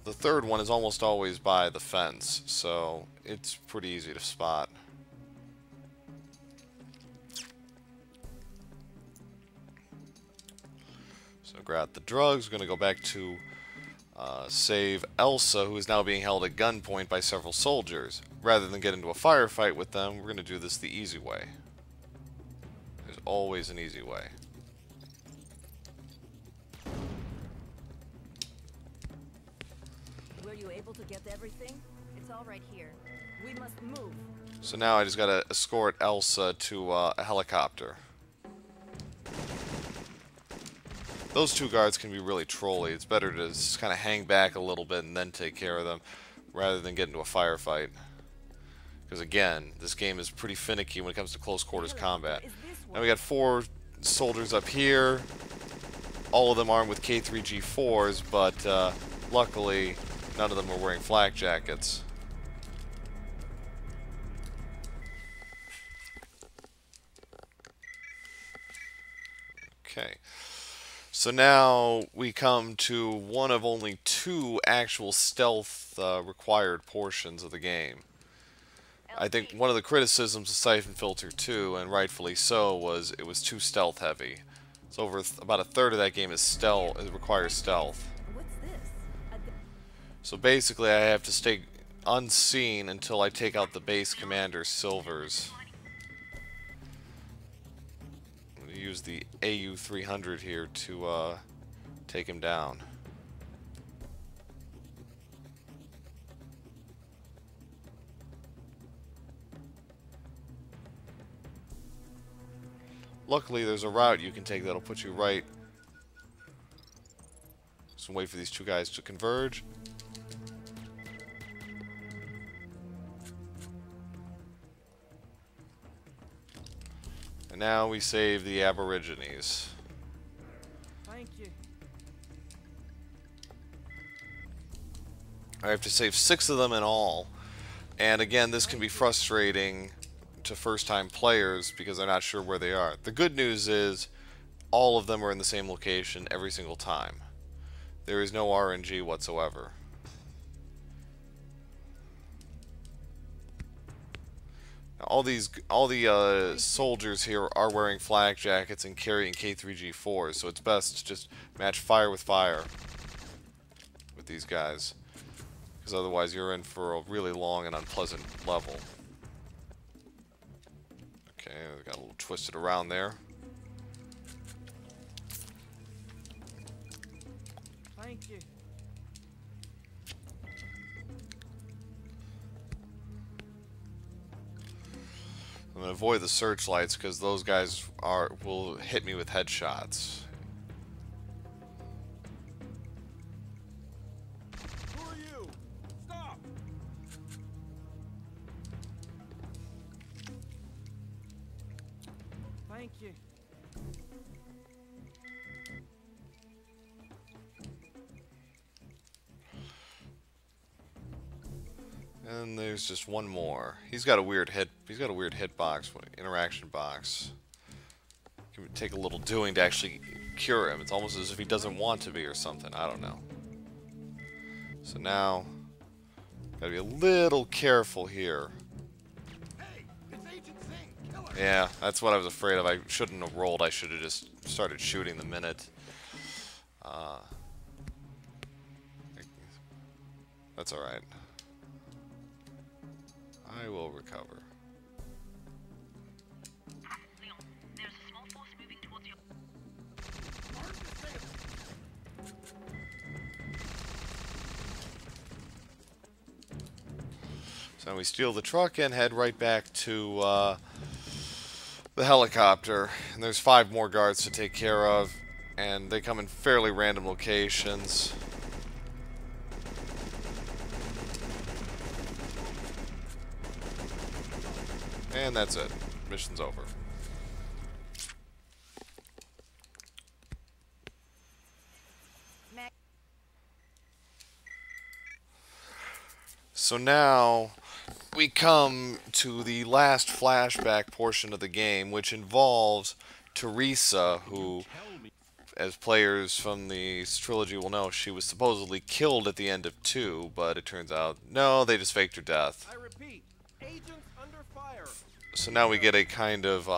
The third one is almost always by the fence, so it's pretty easy to spot. So grab the drugs. We're going to go back to save Elsa, who is now being held at gunpoint by several soldiers. Rather than get into a firefight with them, we're going to do this the easy way. There's always an easy way. Were you able to get everything? It's all right here. We must move. So now I just got to escort Elsa to a helicopter. Those 2 guards can be really trolly. It's better to just kind of hang back a little bit and then take care of them, rather than get into a firefight. Because again, this game is pretty finicky when it comes to close quarters combat. Now we got 4 soldiers up here, all of them armed with K3G4s, but luckily none of them were wearing flak jackets. Okay. So now we come to one of only 2 actual stealth required portions of the game. I think one of the criticisms of Syphon Filter 2, and rightfully so, was it was too stealth heavy. So about a third of that game is stealth. It requires stealth. What's this? So basically, I have to stay unseen until I take out the base commander Silvers. Use the AU-300 here to take him down. Luckily, there's a route you can take that'll put you right. So wait for these 2 guys to converge. And now we save the Aborigines. Thank you. I have to save 6 of them in all. And again, this can be frustrating to first-time players because they're not sure where they are. The good news is all of them are in the same location every single time. There is no RNG whatsoever. All the soldiers here are wearing flak jackets and carrying K3G4s, so it's best to just match fire with these guys, because otherwise you're in for a really long and unpleasant level. Okay, we got a little twisted around there. Thank you. I'm gonna avoid the searchlights because those guys will hit me with headshots. Who are you? Stop! Thank you. And there's just one more. He's got a weird hitbox, interaction box. It can take a little doing to actually cure him. It's almost as if he doesn't want to be or something. I don't know. So now, gotta be a little careful here. Hey, it's Agent Zing, killer. Yeah, that's what I was afraid of. I shouldn't have rolled. I should have just started shooting the minute. That's alright. I will recover. Leon, there's a small force moving towards your... So we steal the truck and head right back to the helicopter. And there's 5 more guards to take care of, and they come in fairly random locations. And that's it. Mission's over. So now we come to the last flashback portion of the game, which involves Teresa, who, as players from the trilogy will know, she was supposedly killed at the end of 2, but it turns out, no, they just faked her death. I repeat, agents under fire. So now we get a kind of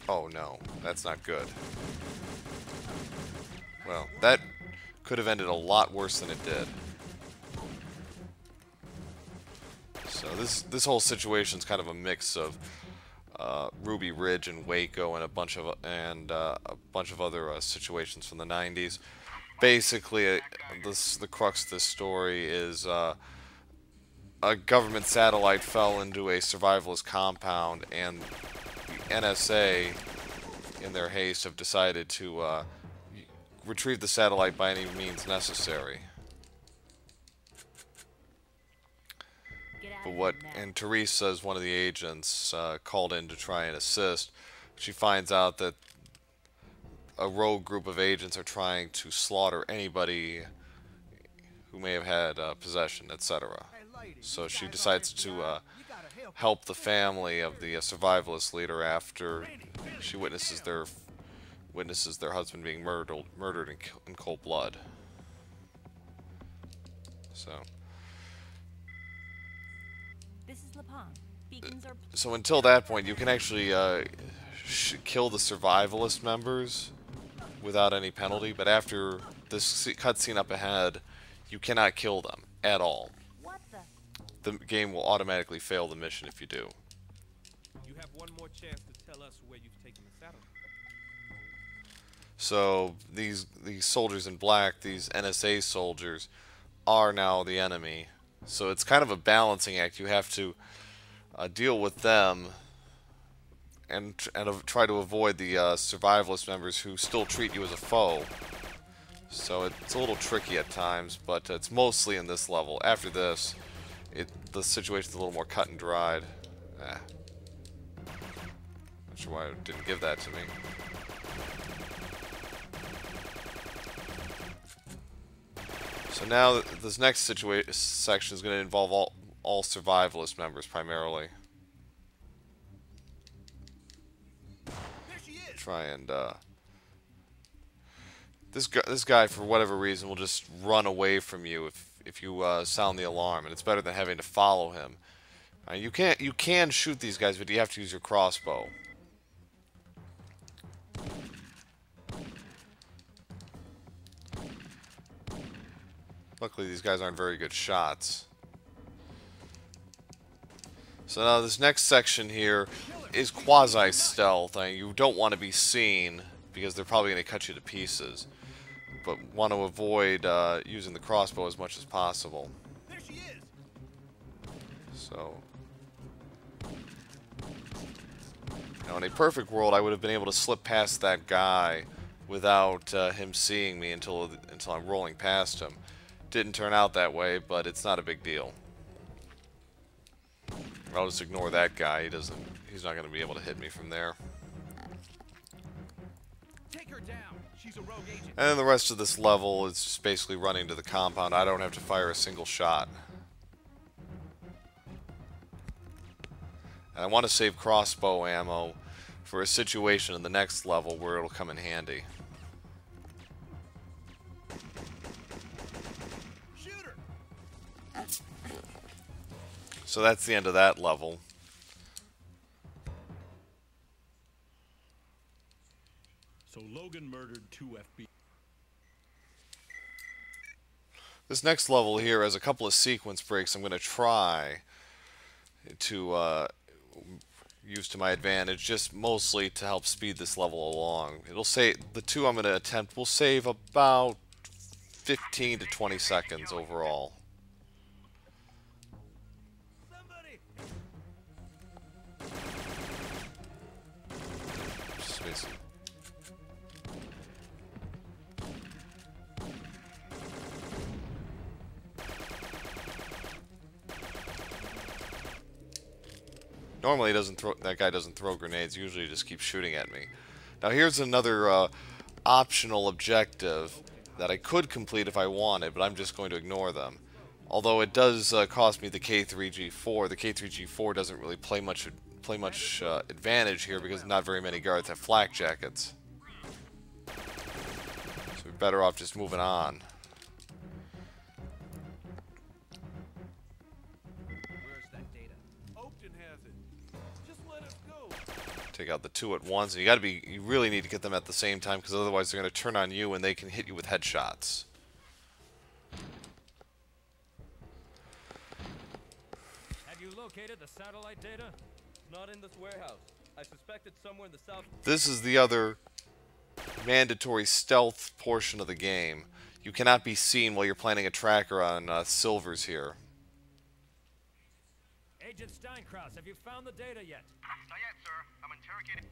oh no, that's not good. Well, that could have ended a lot worse than it did. So this whole situation's kind of a mix of Ruby Ridge and Waco and a bunch of other situations from the 90s. Basically, the crux of this story is a government satellite fell into a survivalist compound, and the NSA, in their haste, have decided to retrieve the satellite by any means necessary. And Teresa is one of the agents called in to try and assist. She finds out that a rogue group of agents are trying to slaughter anybody who may have had possession, etc. So she decides to help the family of the survivalist leader after she witnesses their husband being murdered in cold blood. So until that point, you can actually kill the survivalist members without any penalty, but after this cutscene up ahead, you cannot kill them at all. The game will automatically fail the mission if you do. You have one more chance to tell us where you've taken the satellite. So these soldiers in black, these NSA soldiers, are now the enemy. So it's kind of a balancing act. You have to deal with them and try to avoid the survivalist members who still treat you as a foe. So it's a little tricky at times, but it's mostly in this level. After this, the situation's a little more cut and dried. Not sure why it didn't give that to me. So now this next section is going to involve all survivalist members primarily. Try and this guy for whatever reason will just run away from you if you sound the alarm, and it's better than having to follow him. You can shoot these guys, but you have to use your crossbow. Luckily, these guys aren't very good shots. So now this next section here is quasi-stealth. You don't want to be seen because they're probably going to cut you to pieces, but want to avoid using the crossbow as much as possible. There she is. So now in a perfect world, I would have been able to slip past that guy without him seeing me until I'm rolling past him. Didn't turn out that way, but it's not a big deal. I'll just ignore that guy. He's not going to be able to hit me from there. Take her down. She's a rogue agent. And then the rest of this level is just basically running to the compound. I don't have to fire a single shot. And I want to save crossbow ammo for a situation in the next level where it'll come in handy. So that's the end of that level. Logan murdered 2 FBI. This next level here has a couple of sequence breaks I'm going to try to use to my advantage, just mostly to help speed this level along. It'll say the two I'm going to attempt will save about 15 to 20 seconds overall. Somebody! Just basically. Normally that guy doesn't throw grenades, usually he just keeps shooting at me. Now here's another optional objective that I could complete if I wanted, but I'm just going to ignore them. Although it does cost me the K3G4. The K3G4 doesn't really play much advantage here because not very many guards have flak jackets. So we're better off just moving on. Where's that data? Oakton has it. Just let us go. Take out the two at once, and you really need to get them at the same time because otherwise they're going to turn on you and they can hit you with headshots. Have you located the satellite data? Not in this warehouse. I suspect it's somewhere in the south. This is the other mandatory stealth portion of the game. You cannot be seen while you're planting a tracker on silvers here. Agent Steinkraus, have you found the data yet? Not yet, sir. I'm interrogating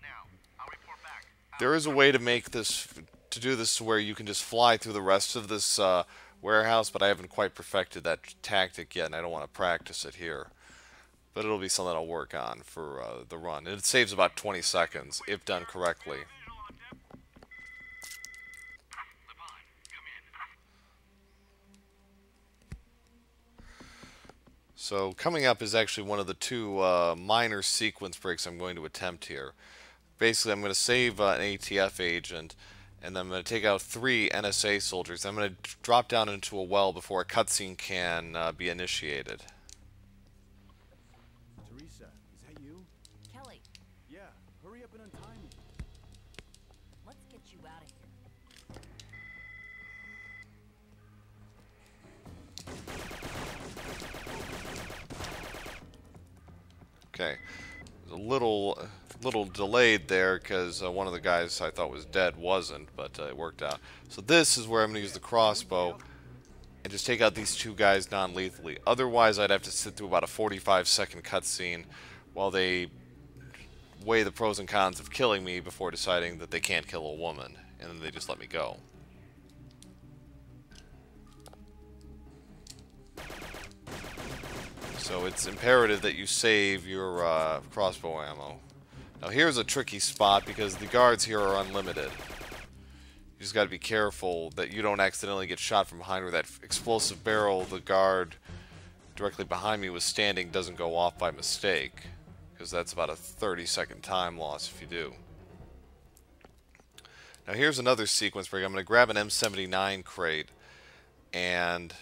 now. I'll report back. There is a way to make this, to do this where you can just fly through the rest of this warehouse, but I haven't quite perfected that tactic yet, and I don't want to practice it here. But it'll be something I'll work on for the run. And it saves about 20 seconds, if done correctly. So coming up is actually one of the two minor sequence breaks I'm going to attempt here. Basically, I'm going to save an ATF agent, and then I'm going to take out 3 NSA soldiers. I'm going to drop down into a well before a cutscene can be initiated. Teresa, is that you? Kelly, Yeah, hurry up and untie me. let's get you out of here. Okay, it was a little delayed there because one of the guys I thought was dead wasn't, but it worked out. So this is where I'm going to use the crossbow and just take out these 2 guys non-lethally. Otherwise, I'd have to sit through about a 45-second cutscene while they weigh the pros and cons of killing me before deciding that they can't kill a woman, and then they just let me go. So it's imperative that you save your crossbow ammo. Now here's a tricky spot because the guards here are unlimited. You just got to be careful that you don't accidentally get shot from behind where that explosive barrel the guard directly behind me was standing doesn't go off by mistake. Because that's about a 30-second time loss if you do. Now here's another sequence break. I'm going to grab an M79 crate and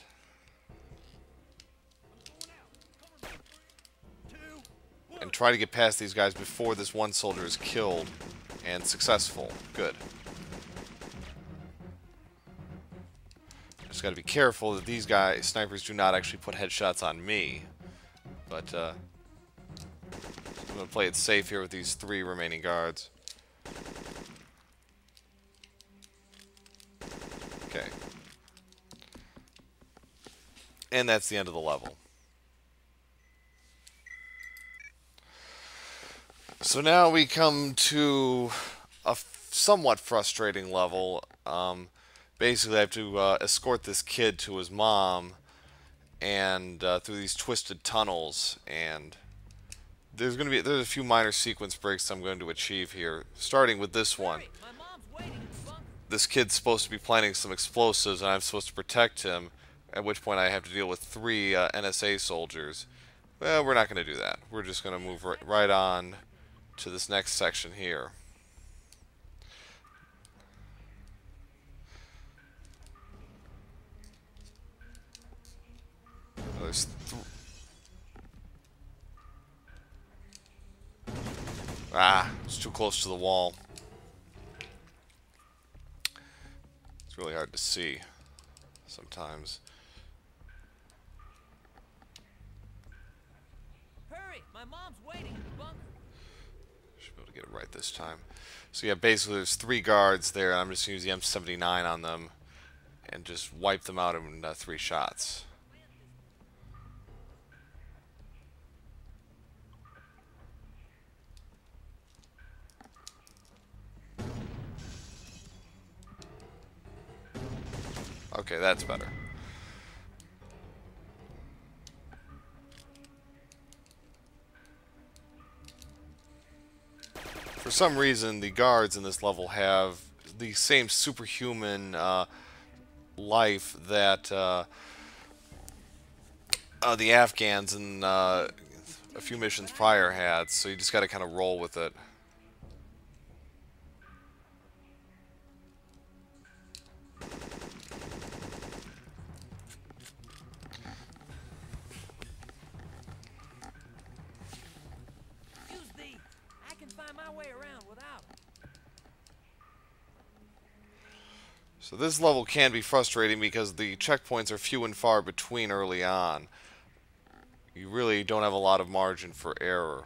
try to get past these guys before this one soldier is killed and successful. Good. Just got to be careful that these snipers do not actually put headshots on me. But I'm going to play it safe here with these 3 remaining guards. Okay. And that's the end of the level. So now we come to a somewhat frustrating level. Basically, I have to escort this kid to his mom, and through these twisted tunnels. And there's a few minor sequence breaks I'm going to achieve here, starting with this one. My mom's waiting in the bunker. This kid's supposed to be planting some explosives, and I'm supposed to protect him. At which point, I have to deal with 3 NSA soldiers. Well, we're not going to do that. We're just going to move right on to this next section here. There's it's too close to the wall. really hard to see sometimes. Hurry! My mom's waiting in the bunker. Should be able to get it right this time. So yeah, basically there's 3 guards there, and I'm just going to use the M79 on them and just wipe them out in 3 shots. Okay, that's better. For some reason, the guards in this level have the same superhuman life that the Afghans in a few missions prior had, so you just got to kind of roll with it. Use these. I can find my way around without them. So this level can be frustrating because the checkpoints are few and far between early on. You really don't have a lot of margin for error.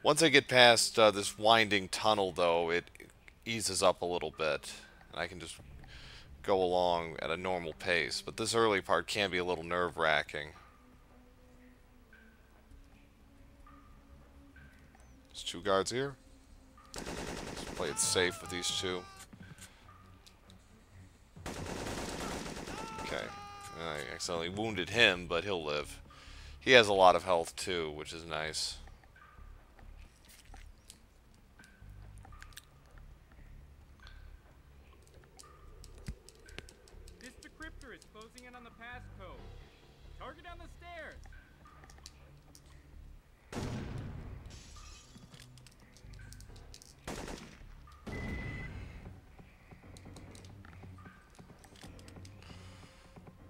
Once I get past this winding tunnel, though, it eases up a little bit, and I can just go along at a normal pace. But this early part can be a little nerve-wracking. There's 2 guards here. Let's play it safe with these 2. Okay. I accidentally wounded him, but he'll live. He has a lot of health too, which is nice. This decryptor is closing in on the passcode. Target on the stairs.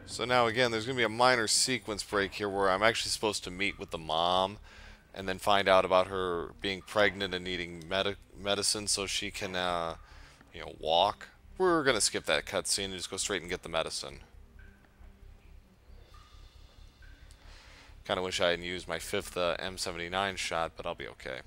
So now again, there's going to be a minor sequence break here where I'm actually supposed to meet with the mom and then find out about her being pregnant and needing medicine so she can, you know, walk. We're going to skip that cutscene and just go straight and get the medicine. Kind of wish I hadn't used my 5th M79 shot, but I'll be okay.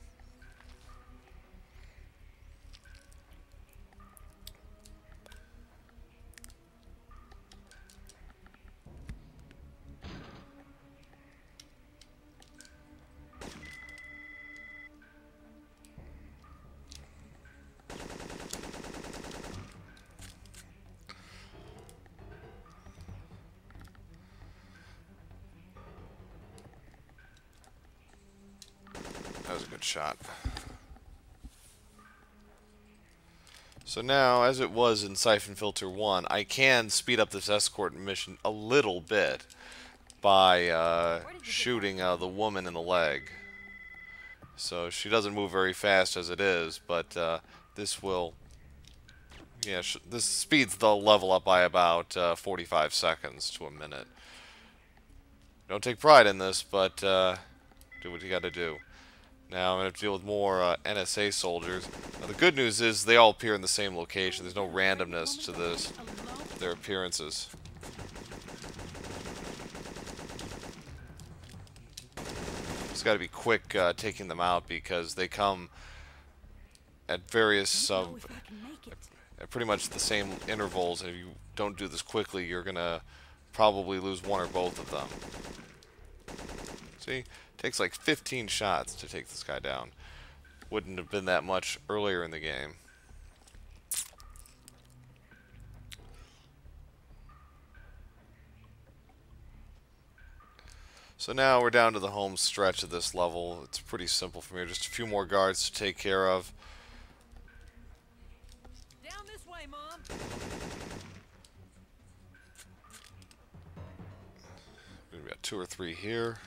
That was a good shot. So now, as it was in Syphon Filter 1, I can speed up this escort mission a little bit by shooting the woman in the leg. So she doesn't move very fast as it is, but this will... Yeah, this speeds the level up by about 45 seconds to a minute. Don't take pride in this, but do what you gotta do. Now I'm going to have to deal with more NSA soldiers. Now, the good news is they all appear in the same location. There's no randomness to their appearances. Just got to be quick taking them out because they come at various at pretty much the same intervals. And if you don't do this quickly, you're going to probably lose one or both of them. See? Takes like 15 shots to take this guy down. Wouldn't have been that much earlier in the game. So now we're down to the home stretch of this level. It's pretty simple from here. Just a few more guards to take care of. Down this way, Mom. Maybe got 2 or 3 here.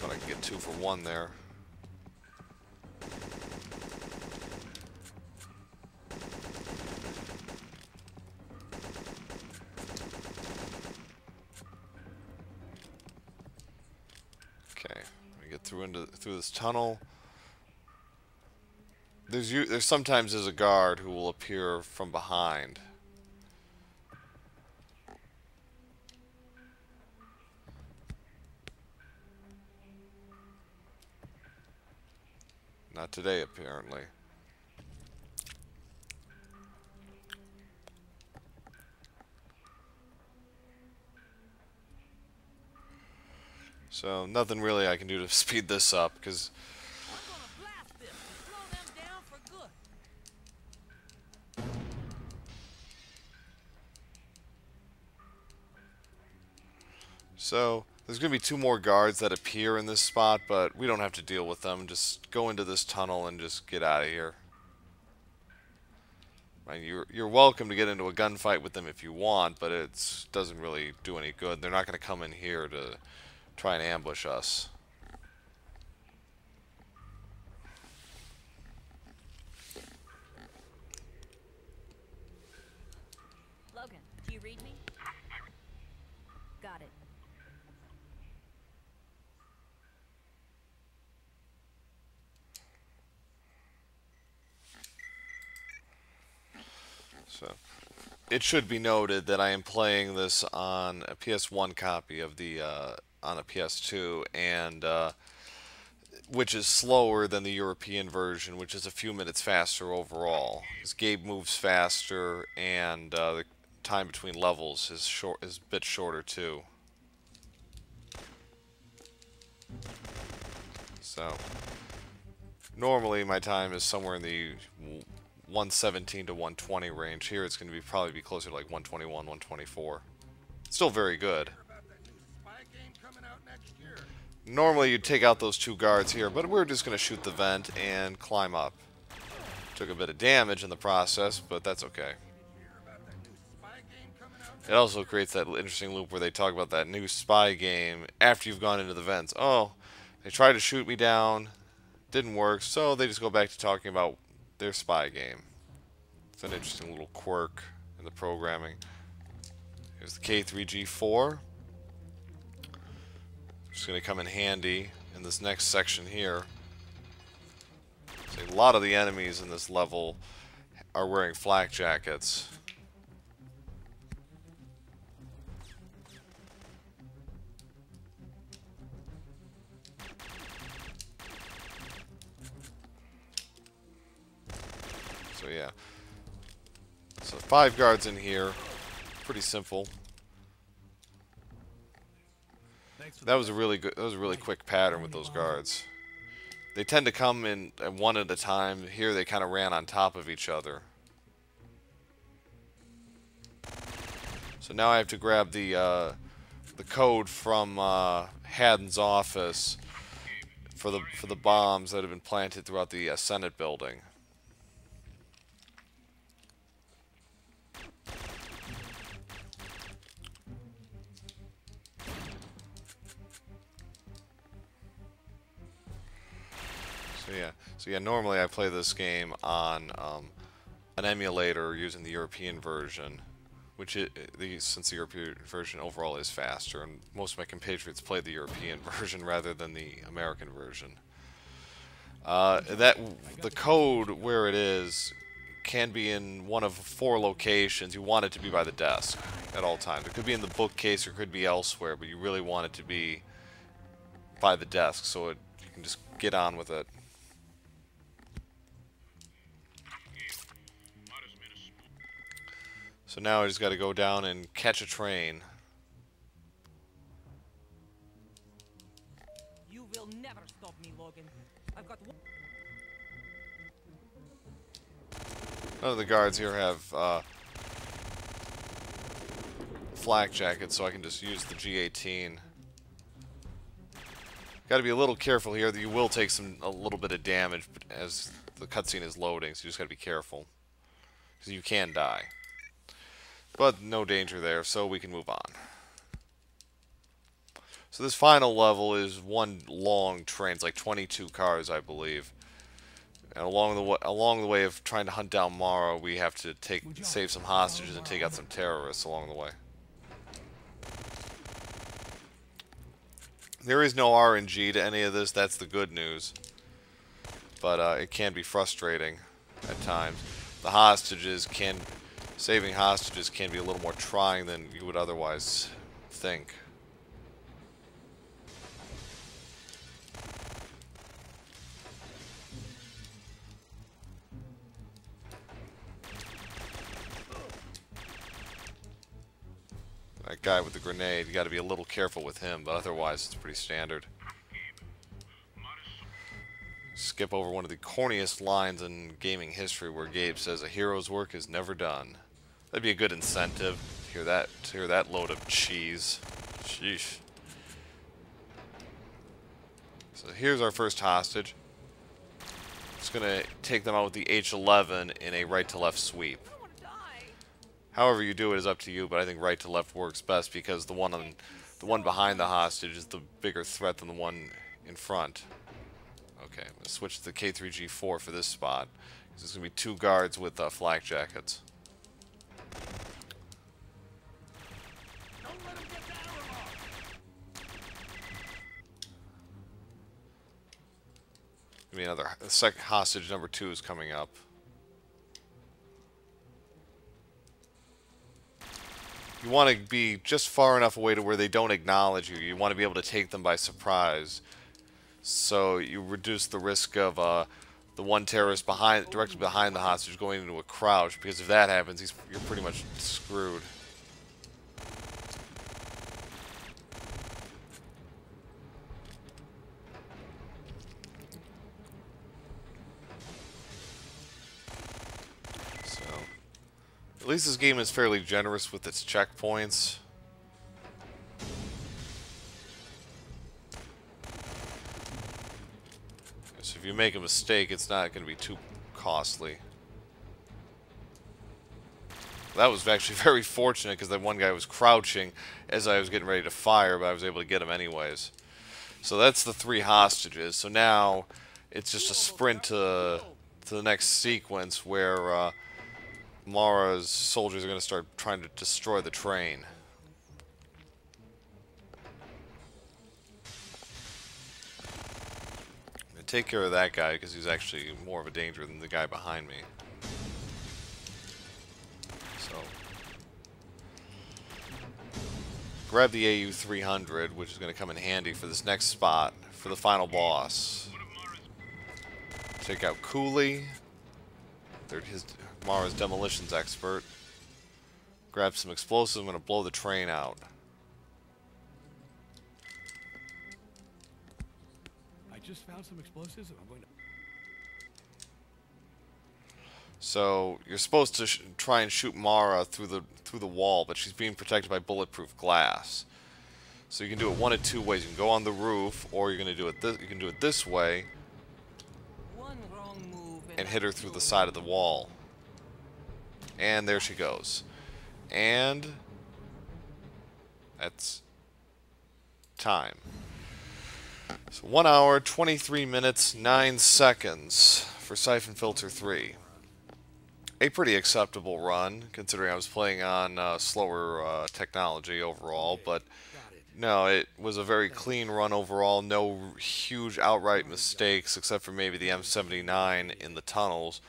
But I can get 2 for 1 there. Okay, we get through this tunnel. There's sometimes a guard who will appear from behind. Not today, apparently. So, nothing really I can do to speed this up, because We're gonna blast this and slow them down for good. so there's going to be 2 more guards that appear in this spot, but we don't have to deal with them. Just go into this tunnel and just get out of here. Right, you're welcome to get into a gunfight with them if you want, but it doesn't really do any good. They're not going to come in here to try and ambush us. Logan, do you read me? Got it. So, it should be noted that I am playing this on a PS1 copy of the on a PS2, and which is slower than the European version, which is a few minutes faster overall. Because Gabe moves faster, and the time between levels is a bit shorter too. So, normally my time is somewhere in the 117 to 120 range. Here it's going to probably be closer to like 121, 124. Still very good. Normally you'd take out those 2 guards here, but we're just going to shoot the vent and climb up. Took a bit of damage in the process, but that's okay. It also creates that interesting loop where they talk about that new spy game after you've gone into the vents. Oh, they tried to shoot me down, didn't work, so they just go back to talking about their spy game. It's an interesting little quirk in the programming. Here's the K3G4. Just going to come in handy in this next section here. So a lot of the enemies in this level are wearing flak jackets. So yeah. So 5 guards in here. Pretty simple. That was a really good. That was a really quick pattern with those guards. They tend to come in one at a time. Here they kind of ran on top of each other. So now I have to grab the code from Haddon's office for the bombs that have been planted throughout the Senate building. So yeah, normally I play this game on an emulator using the European version, which since the European version overall is faster, and most of my compatriots play the European version rather than the American version. The code where it is can be in one of 4 locations. You want it to be by the desk at all times. It could be in the bookcase or it could be elsewhere, but you really want it to be by the desk so you can just get on with it. So now I just got to go down and catch a train. You will never stop me, Logan. I've got one. None of the guards here have flak jackets, so I can just use the G18. Got to be a little careful here. You will take a little bit of damage as the cutscene is loading, so you just got to be careful, because you can die. But no danger there, so we can move on. So this final level is one long train. It's like 22 cars, I believe. And along the way of trying to hunt down Mara, we have to save some hostages and take out some terrorists along the way. There is no RNG to any of this. That's the good news. but it can be frustrating at times. Saving hostages can be a little more trying than you would otherwise think. That guy with the grenade, you got to be a little careful with him, but otherwise it's pretty standard. Skip over one of the corniest lines in gaming history where Gabe says a hero's work is never done. That'd be a good incentive to hear that load of cheese. Sheesh. So here's our first hostage. Just gonna take them out with the H11 in a right to left sweep. However you do it is up to you, but I think right to left works best because the one behind the hostage is the bigger threat than the one in front. Okay, I'm gonna switch to the K3G4 for this spot. There's gonna be two guards with flak jackets. Gonna be another hostage number 2 is coming up. You want to be just far enough away to where they don't acknowledge you. You want to be able to take them by surprise. So you reduce the risk of the one terrorist directly behind the hostage going into a crouch, because if that happens, you're pretty much screwed. So, at least this game is fairly generous with its checkpoints. So if you make a mistake, it's not going to be too costly. That was actually very fortunate because that one guy was crouching as I was getting ready to fire, but I was able to get him anyways. So that's the 3 hostages. So now it's just a sprint to the next sequence where Mara's soldiers are going to start trying to destroy the train. Take care of that guy because he's actually more of a danger than the guy behind me. So grab the AU-300, which is going to come in handy for this next spot for the final boss. Take out Cooley. Mara's demolitions expert. Grab some explosives. I'm going to blow the train out. Just found some explosives and I'm going to... So you're supposed to try and shoot Mara through the wall, but she's being protected by bulletproof glass. So you can do it one of 2 ways. You can go on the roof, or you're going to do it. You can do it this way and hit her through the side of the wall. And there she goes. And that's time. So 1 hour, 23 minutes, 9 seconds for Syphon Filter 3. A pretty acceptable run, considering I was playing on slower technology overall, but no, it was a very clean run overall. No huge outright mistakes, except for maybe the M79 in the tunnels.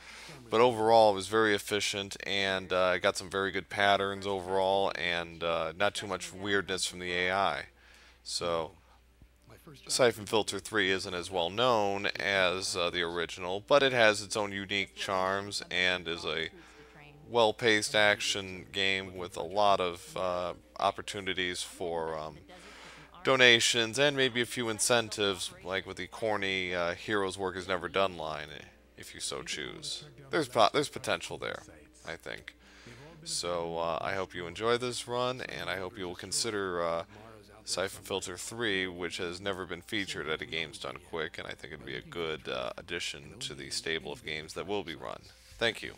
But overall, it was very efficient, and I got some very good patterns overall, and not too much weirdness from the AI. So Syphon Filter 3 isn't as well known as the original, but it has its own unique charms and is a well-paced action game with a lot of opportunities for donations and maybe a few incentives, like with the corny "Hero's Work is Never Done" line, if you so choose. There's potential there, I think. So I hope you enjoy this run, and I hope you will consider Syphon Filter 3, which has never been featured at a Games Done Quick, and I think it'd be a good addition to the stable of games that will be run. Thank you.